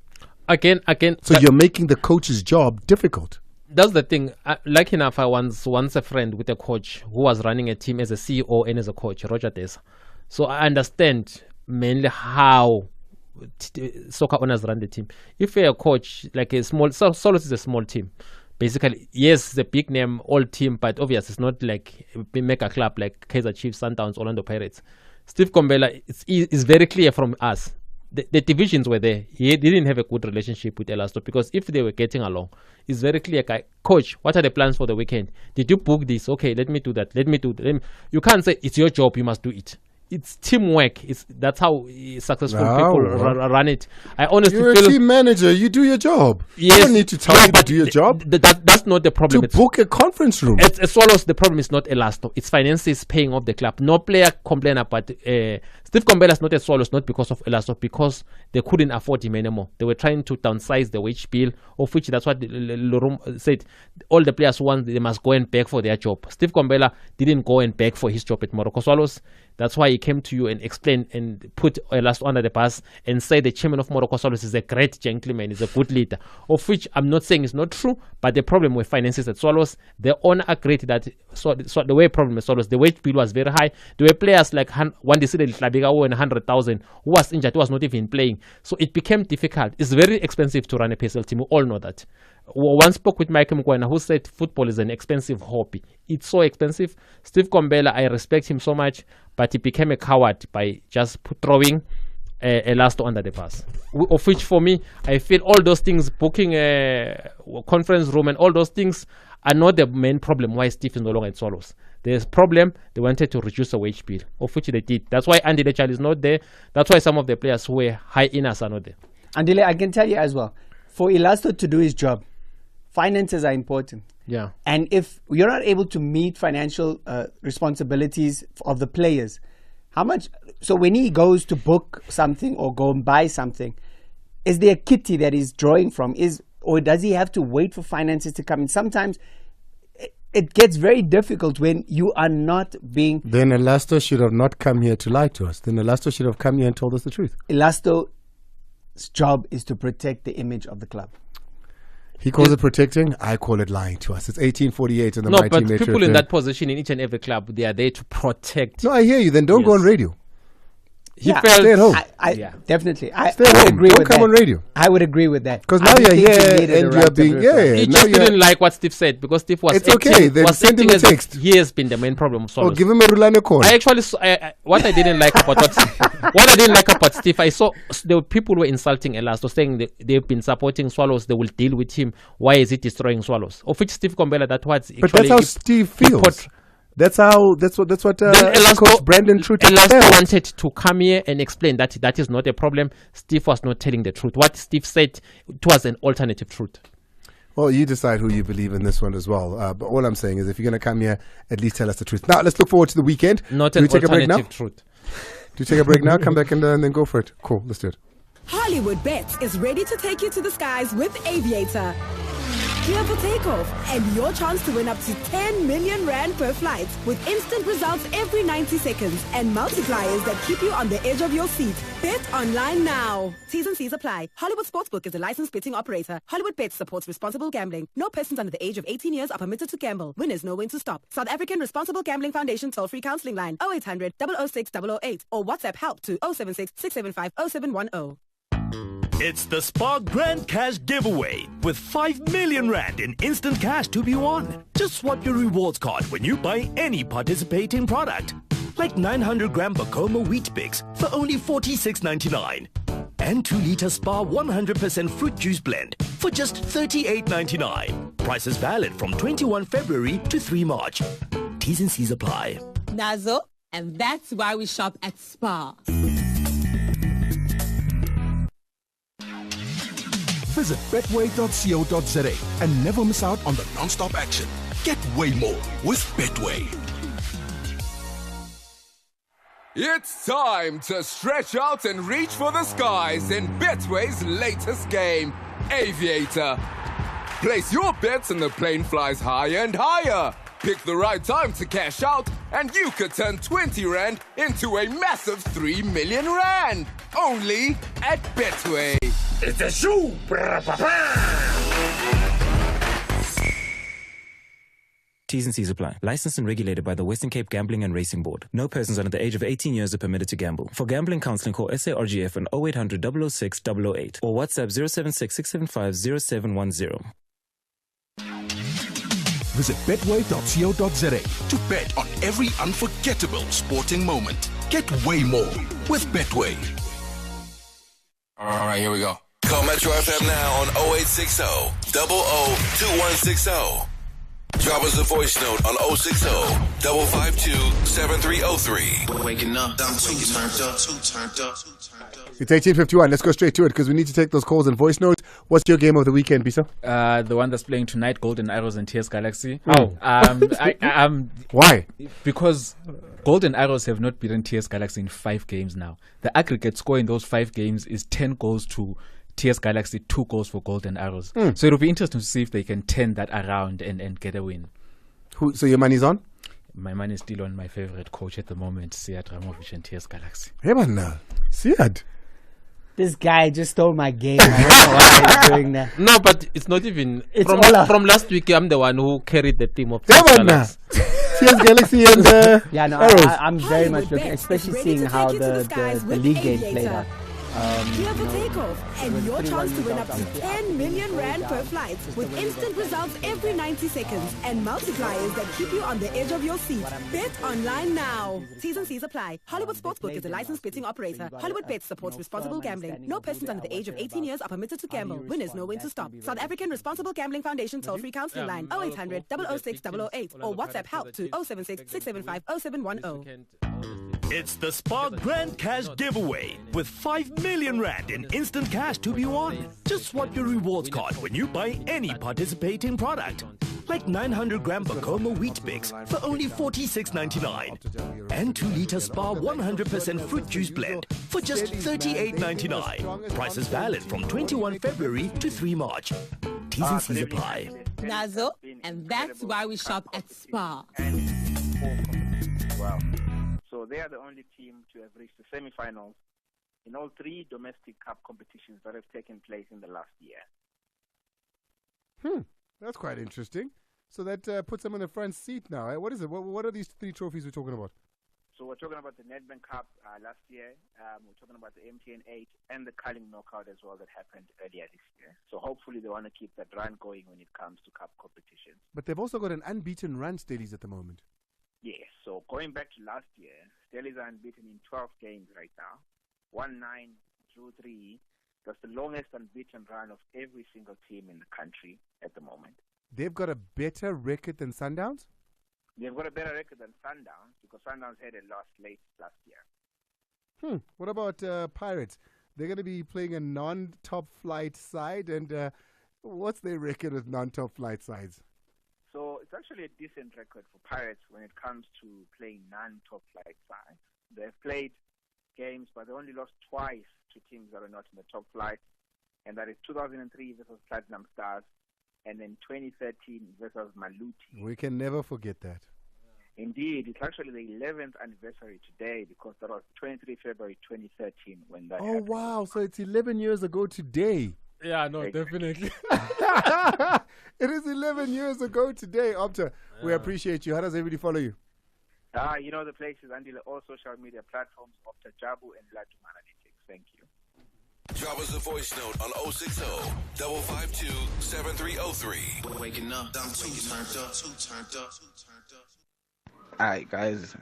Speaker 5: Again.
Speaker 4: So you're making the coach's job difficult.
Speaker 5: That's the thing. Like enough, I once a friend with a coach who was running a team as a CEO and as a coach, Roger Desa. So I understand mainly how soccer owners run the team. If you're a coach, like a small, Solos is a small team. Basically, yes, it's a big name, old team, but obviously it's not like a mega club like Kaizer Chiefs, Sundowns, Orlando Pirates. Steve Kombela is very clear from us. The divisions were there. He didn't have a good relationship with Elasto, because if they were getting along, it's very clear. Coach, what are the plans for the weekend? Did you book this? Okay, let me do that. You can't say it's your job, you must do it. It's teamwork. That's how successful people run it. I honestly
Speaker 4: You're
Speaker 5: feel
Speaker 4: a team manager. You do your job.
Speaker 5: Yes,
Speaker 4: you don't need to tell me to do your job.
Speaker 5: That's not the problem.
Speaker 4: To book a conference room.
Speaker 5: As Swallows, the problem is not Elasto. It's finances paying off the club. No player complain about Steve Kombela is not at Swallows, not because of Elasto, because they couldn't afford him anymore. They were trying to downsize the wage bill, of which that's what Lorum said. All the players want, they must go and beg for their job. Steve Kombela didn't go and beg for his job at Morocco Swallows. That's why he came to you and explained and put Elasto under the bus and say the chairman of Morocco Swallows is a great gentleman, is a good leader, of which I'm not saying is not true, but the problem with finances at Swallows, the owner agreed that so the way problem with Swallows, the wage bill was very high. There were players like Wandisile Labiga who earned 100,000 who was injured, who was not even playing. So it became difficult. It's very expensive to run a PSL team. We all know that. One spoke with Mike Mkwena, who said football is an expensive hobby. It's so expensive. Steve Kombela, I respect him so much, but he became a coward by just throwing Elasto under the bus. Of which, for me, I feel all those things, booking a conference room and all those things, are not the main problem why Steve is no longer at Swallows. There's problem, they wanted to reduce the wage bill, of which they did. That's why Andy Lechal is not there. That's why some of the players who were high inners are not there.
Speaker 12: Andile, I can tell you as well, for Elasto to do his job, finances are important.
Speaker 5: Yeah.
Speaker 12: And if you're not able to meet financial responsibilities of the players, how much? So when he goes to book something or go and buy something, is there a kitty that he's drawing from? Or does he have to wait for finances to come in? Sometimes it gets very difficult when you are not being...
Speaker 4: Then Elasto should have not come here to lie to us. Then Elasto should have come here and told us the truth.
Speaker 12: Elasto's job is to protect the image of the club.
Speaker 4: He calls it protecting. I call it lying to us. It's 1848 in the Mighty Metro.
Speaker 5: No, but people in that position in each and every club, they are there to protect.
Speaker 4: No, I hear you. Then don't go on radio.
Speaker 5: He felt
Speaker 4: stay at home.
Speaker 12: Definitely. I
Speaker 4: stay at
Speaker 12: would
Speaker 4: home.
Speaker 12: agree
Speaker 4: Don't
Speaker 12: with
Speaker 4: come
Speaker 12: that.
Speaker 4: on radio.
Speaker 12: I would agree with that.
Speaker 4: Because now you're here and you're being...
Speaker 5: He just didn't like what Steve said, because Steve was...
Speaker 4: It's okay. Then send him a text.
Speaker 5: He has been the main problem.
Speaker 4: Or give him a Rulano call.
Speaker 5: I actually... what I didn't like about Steve, I saw there were people who were insulting Elasto, saying that they've been supporting Swallows, they will deal with him. Why is he destroying Swallows? Of which Steve Kombela,
Speaker 4: But that's how Steve feels. That's what Coach Brandon Truth
Speaker 5: wanted to come here and explain that is not a problem. Steve was not telling the truth. What Steve said, it was an alternative truth.
Speaker 4: Well, you decide who you believe in this one as well. But all I'm saying is, if you're going to come here, at least tell us the truth. Now, let's look forward to the weekend.
Speaker 5: Not an alternative truth.
Speaker 4: Do you take a break now? Come back and then go for it. Cool, let's do it.
Speaker 2: Hollywood Bets is ready to take you to the skies with Aviator. Clear for takeoff and your chance to win up to 10 million rand per flight with instant results every 90 seconds and multipliers that keep you on the edge of your seat. Bet online now. T's and C's apply. Hollywood Sportsbook is a licensed betting operator. Hollywood Bets supports responsible gambling. No persons under the age of 18 years are permitted to gamble. Winners know when to stop. South African Responsible Gambling Foundation toll-free counseling line 0800 006 008 or WhatsApp help to 076 675 0710.
Speaker 3: It's the Spark Grand Cash Giveaway with 5 million rand in instant cash to be won. Just swap your rewards card when you buy any participating product. Like 900-gram Bacoma Wheat Bix for only 46.99. And 2-liter Spa 100% fruit juice blend for just 38.99. Prices valid from 21 February to 3 March. T's and C's apply.
Speaker 6: Nazo, and that's why we shop at Spa.
Speaker 22: Visit betway.co.za and never miss out on the non-stop action. Get way more with Betway.
Speaker 24: It's time to stretch out and reach for the skies in Betway's latest game, Aviator. Place your bets and the plane flies higher and higher. Pick the right time to cash out, and you could turn 20 Rand into a massive 3 million Rand. Only at Betway.
Speaker 22: It's a shoe!
Speaker 7: T's and C's apply. Licensed and regulated by the Western Cape Gambling and Racing Board. No persons under the age of 18 years are permitted to gamble. For gambling counseling, call SARGF on 0800 006 008 or WhatsApp 076 675 0710.
Speaker 23: Visit betway.co.za to bet on every unforgettable sporting moment. Get way more with Betway.
Speaker 11: All right, here we go. Call Metro FM now on 0860 002160. Drop us a voice note on 060 552 7303.
Speaker 8: Waking up, I'm too turned up.
Speaker 4: It's 18:51. Let's go straight to it because we need to take those calls and voice notes. What's your game of the weekend, Bisa?
Speaker 16: The one that's playing tonight, Golden Arrows and TS Galaxy.
Speaker 4: Oh. Why?
Speaker 16: Because Golden Arrows have not beaten TS Galaxy in 5 games now. The aggregate score in those 5 games is 10 goals to TS Galaxy, 2 goals for Golden Arrows. So it'll be interesting to see if they can turn that around and get a win.
Speaker 4: So your money's on?
Speaker 16: My money is still on my favorite coach at the moment, Siad Ramovic and TS Galaxy.
Speaker 4: Hey man, Siad.
Speaker 12: This guy just stole my game. I don't know why he's doing that.
Speaker 5: No, but it's not even.
Speaker 12: It's
Speaker 5: from last week, I'm the one who carried the team of TS Galaxy.
Speaker 4: TS Galaxy and
Speaker 12: yeah, no,
Speaker 4: Arrows.
Speaker 12: I'm very much looking, especially seeing how the league game played out.
Speaker 2: Clear for takeoff and your chance to win up to 10 million Rand per flight with instant results every 90 seconds and multipliers that keep you on the edge of your seat. Bet online now. T's and C's apply. Hollywood Sportsbook is a licensed betting operator. Hollywood Bets supports responsible gambling. No persons under the age of 18 years are permitted to gamble. Winners know when to stop. South African Responsible Gambling Foundation toll-free counseling line 0800 006 008 or WhatsApp help to 076 675 0710.
Speaker 3: It's the Spark Grand Cash Giveaway with 5 million Rand in instant cash to be won. Just swap your rewards card when you buy any participating product. Like 900-gram Bacomo Wheat Bix for only $46.99. And 2-liter Spa 100% fruit juice blend for just $38.99. Prices valid from 21 February to 3 March. T's and C's apply.
Speaker 6: Nazo, and that's why we shop at Spa.
Speaker 9: Wow. So they are the only team to have reached the semi-finals in all 3 domestic cup competitions that have taken place in the last year.
Speaker 4: That's quite interesting. So that puts them in the front seat now. Eh? What is it? What are these 3 trophies we're talking about?
Speaker 9: So we're talking about the Nedbank Cup last year. We're talking about the MTN 8 and the Culling Knockout as well that happened earlier this year. So hopefully they want to keep that run going when it comes to cup competitions.
Speaker 4: But they've also got an unbeaten run Steelies at the moment.
Speaker 9: Yes, so going back to last year, Steelies are unbeaten in 12 games right now. 1-9, drew 3. That's the longest unbeaten run of every single team in the country at the moment.
Speaker 4: They've got a better record than Sundowns?
Speaker 9: They've got a better record than Sundowns because Sundowns had a loss late last year.
Speaker 4: What about Pirates? They're going to be playing a non-top flight side, and what's their record with non-top flight sides?
Speaker 9: So it's actually a decent record for Pirates when it comes to playing non-top flight sides. They've played games, but they only lost twice to teams that are not in the top flight, and that is 2003 versus Platinum Stars, and then 2013 versus Maluti.
Speaker 4: We can never forget that.
Speaker 9: Indeed, it's actually the 11th anniversary today because that was 23 February 2013 when that happened.
Speaker 4: Oh, wow. So it's 11 years ago today.
Speaker 5: Yeah, no, definitely.
Speaker 4: It is 11 years ago today, Opta. We appreciate you. How does everybody follow you?
Speaker 9: You know the places until all social media platforms, Opta Jabu and Latum Analytics. Thank you.
Speaker 11: Drop us a voice note on 060 552 7303.
Speaker 8: Waking up, I'm too turned up.
Speaker 10: Alright, guys.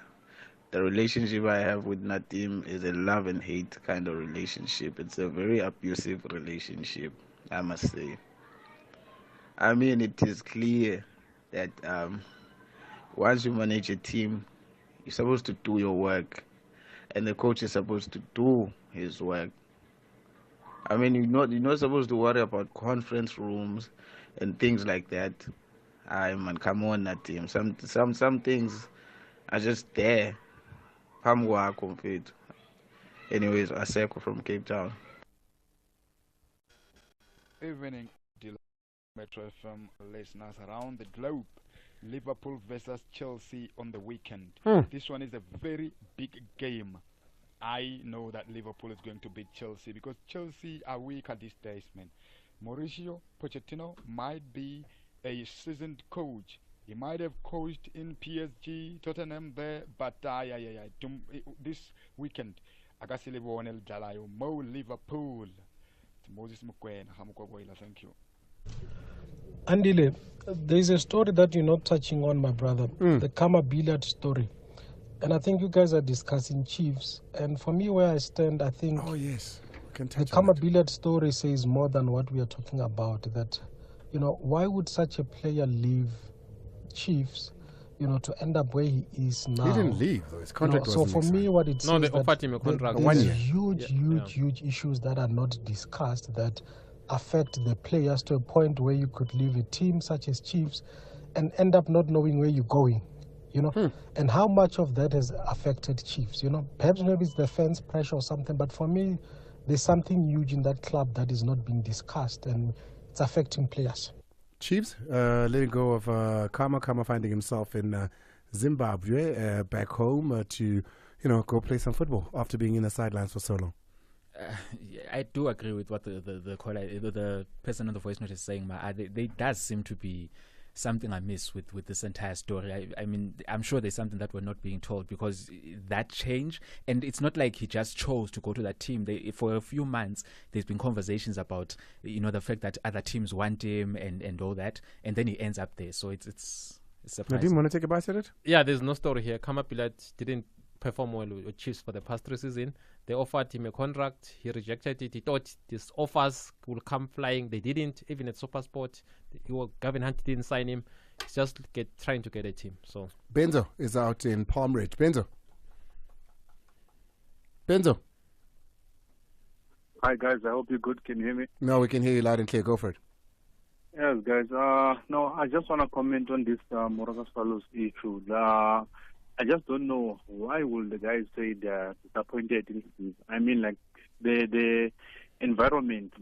Speaker 10: The relationship I have with Nadim is a love and hate kind of relationship. It's a very abusive relationship, I must say. I mean, it is clear that once you manage a team, you're supposed to do your work, and the coach is supposed to do his work. I mean, you're not supposed to worry about conference rooms and things like that. Man, come on, Nadim. Some things are just there. Anyways, Aseko from Cape Town.
Speaker 25: Evening, Metro FM listeners around the globe.
Speaker 13: Liverpool versus Chelsea on the weekend.
Speaker 4: Hmm.
Speaker 13: This one is a very big game. I know that Liverpool is going to beat Chelsea because Chelsea are weak at this stage, man. Mauricio Pochettino might be a seasoned coach. He might have coached in PSG, Tottenham there, but this weekend, akasilibone lidlalayo Mo Liverpool. Moses Mukwena, thank you.
Speaker 14: Andile, there's a story that you're not touching on, my brother. The Kama Billiard story. And I think you guys are discussing Chiefs. And for me, where I stand, I think the Kama Billiard story says more than what we are talking about. That, why would such a player leave Chiefs, to end up where he is now?
Speaker 4: He didn't leave, though. His contract
Speaker 14: So for me, what it says
Speaker 5: they
Speaker 14: that
Speaker 5: offered him a contract.
Speaker 14: there's huge issues that are not discussed that affect the players to a point where you could leave a team such as Chiefs and end up not knowing where you're going, and how much of that has affected Chiefs. Perhaps maybe it's the fans' pressure or something, but for me, there's something huge in that club that is not being discussed, and it's affecting players.
Speaker 4: Chiefs letting go of Kama finding himself in Zimbabwe, back home to go play some football after being in the sidelines for so long.
Speaker 16: I do agree with what the caller, the person on the voice note is saying. There does seem to be something amiss with this entire story. I mean, I'm sure there's something that we're not being told, because that change, and it's not like he just chose to go to that team. For a few months, there's been conversations about the fact that other teams want him and all that, and then he ends up there. So it's surprising.
Speaker 4: Nadim, want to take a bite at it?
Speaker 5: Yeah, there's no story here. Kama Billiard didn't perform well with Chiefs for the past 3 seasons. They offered him a contract. He rejected it. He thought these offers will come flying. They didn't. Even at SuperSport, Gavin Hunt didn't sign him. He's just trying to get a team. So
Speaker 4: Benzo is out in Palm Ridge. Benzo.
Speaker 15: Hi guys, I hope you're good. Can you hear me?
Speaker 4: No, we can hear you loud and clear. Go for it.
Speaker 15: Yes, guys. No, I just want to comment on this Morocco Swallows issue. I just don't know why will the guys say they're disappointed in this. I mean, like the environment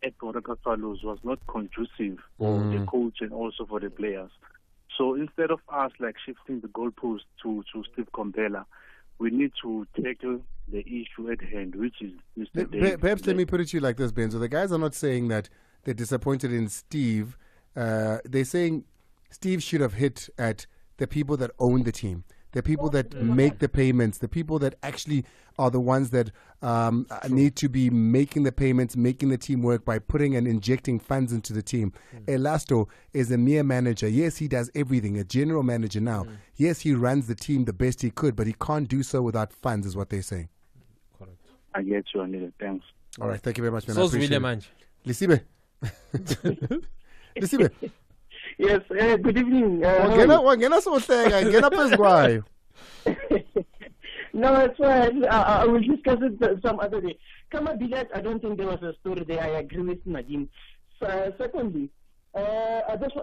Speaker 15: at Morocco Swallows was not conducive for the coach and also for the players. So instead of us shifting the goalpost to Steve Compella, we need to tackle the issue at hand, which is Mr. Davis.
Speaker 4: Perhaps let me put it to you like this, Benzo. The guys are not saying that they're disappointed in Steve. They're saying Steve should have hit at the people that own the team, the people that make the payments, the people that actually are the ones that need to be making the payments, making the team work by putting and injecting funds into the team. Elasto is a mere manager. Yes, he does everything, a general manager now. Yes, he runs the team the best he could, but he can't do so without funds, is what they're saying.
Speaker 15: Correct. I get you, Anita. Thanks.
Speaker 4: All right, thank you very much, man.
Speaker 5: So William Ange.
Speaker 4: Lisibe. Lisibe.
Speaker 17: Yes, good evening.
Speaker 4: Wangena sohleka, ngena phezu kwayo.
Speaker 17: No, it's fine. I will discuss it some other day. Kama Billiard, I don't think there was a story there. I agree with Nadim. Secondly, I just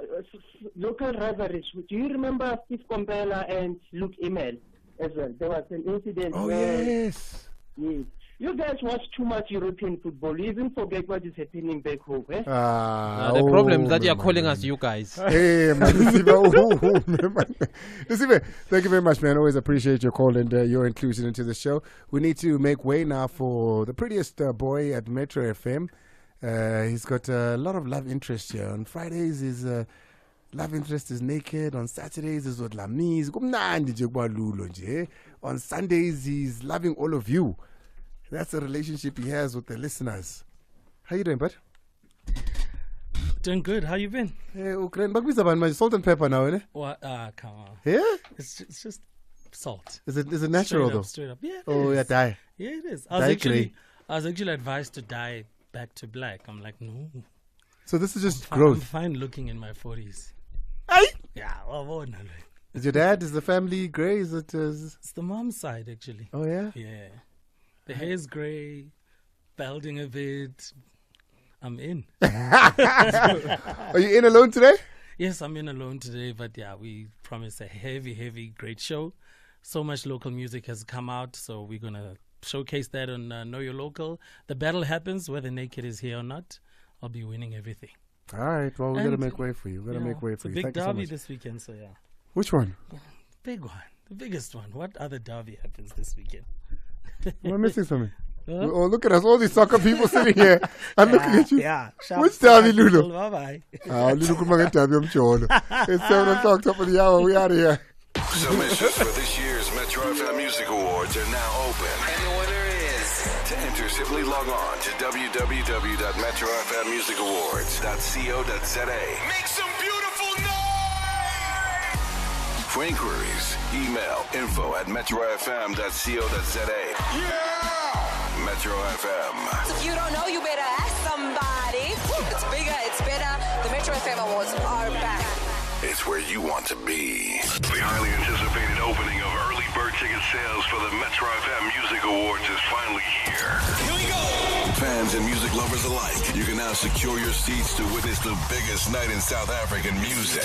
Speaker 17: local rivalries. Do you remember Steve Compella and Luke Emel as well? There was an incident.
Speaker 4: Oh, yes.
Speaker 17: Yes. You guys watch too much European football. You even forget what is happening back home. Eh?
Speaker 5: The problem is that you are calling us you guys.
Speaker 4: Hey, man. Lisibe, thank you very much, man. Always appreciate your call and your inclusion into the show. We need to make way now for the prettiest boy at Metro FM. He's got a lot of love interest here. On Fridays, his love interest is naked. On Saturdays, is with Lamiz. On Sundays, he's loving all of you. That's the relationship he has with the listeners. How you doing, bud?
Speaker 25: Doing good. How you been?
Speaker 4: Hey, Ukraine. But we salt and pepper now, innit?
Speaker 25: What? Come on.
Speaker 4: Yeah?
Speaker 25: It's just salt.
Speaker 4: Is it natural though?
Speaker 25: Straight up. Yeah.
Speaker 4: Yeah, dye.
Speaker 25: Yeah, it is. I was actually advised to dye back to black. I'm like, no.
Speaker 4: So this is just growth.
Speaker 25: I'm fine looking in my 40s.
Speaker 4: Hey?
Speaker 25: Yeah. Well,
Speaker 4: is your dad? Is the family grey? Is it?
Speaker 25: It's the mom's side actually.
Speaker 4: Oh yeah.
Speaker 25: Yeah. The hair's grey, balding a bit. I'm in.
Speaker 4: Are you in alone today?
Speaker 25: Yes, I'm in alone today. But yeah, we promise a heavy, great show. So much local music has come out. So we're going to showcase that on Know Your Local. The battle happens, whether Naked is here or not. I'll be winning everything.
Speaker 4: All right. Well, we're going to make way for you. We're going to make way for you.
Speaker 25: Big
Speaker 4: Thank you so
Speaker 25: derby
Speaker 4: much.
Speaker 25: this weekend, so yeah.
Speaker 4: Which one?
Speaker 25: Big one. The biggest one. What other derby happens this weekend?
Speaker 4: Am I missing something?
Speaker 25: Huh?
Speaker 4: Oh, look at us. All these soccer people sitting here. I'm looking at you.
Speaker 25: Yeah.
Speaker 4: Which derby, Lulu?
Speaker 25: Bye-bye.
Speaker 4: Lulu, come on, derby. I'm sure. It's 7 o'clock, top of the hour. We out of here.
Speaker 11: Submissions for this year's Metro FM Music Awards are now open. And the winner is... To enter, simply log on to www.metrofmmusicawards.co.za. Make some beautiful noise! For inquiries, email info@metrofm.co.za. Yeah! Metro FM.
Speaker 1: If you don't know, you better ask somebody. It's bigger, it's better. The Metro FM Awards are back.
Speaker 11: It's where you want to be. The highly anticipated opening of early bird ticket sales for the Metro FM Music Awards is finally here. Here we go! Fans and music lovers alike, you can now secure your seats to witness the biggest night in South African music.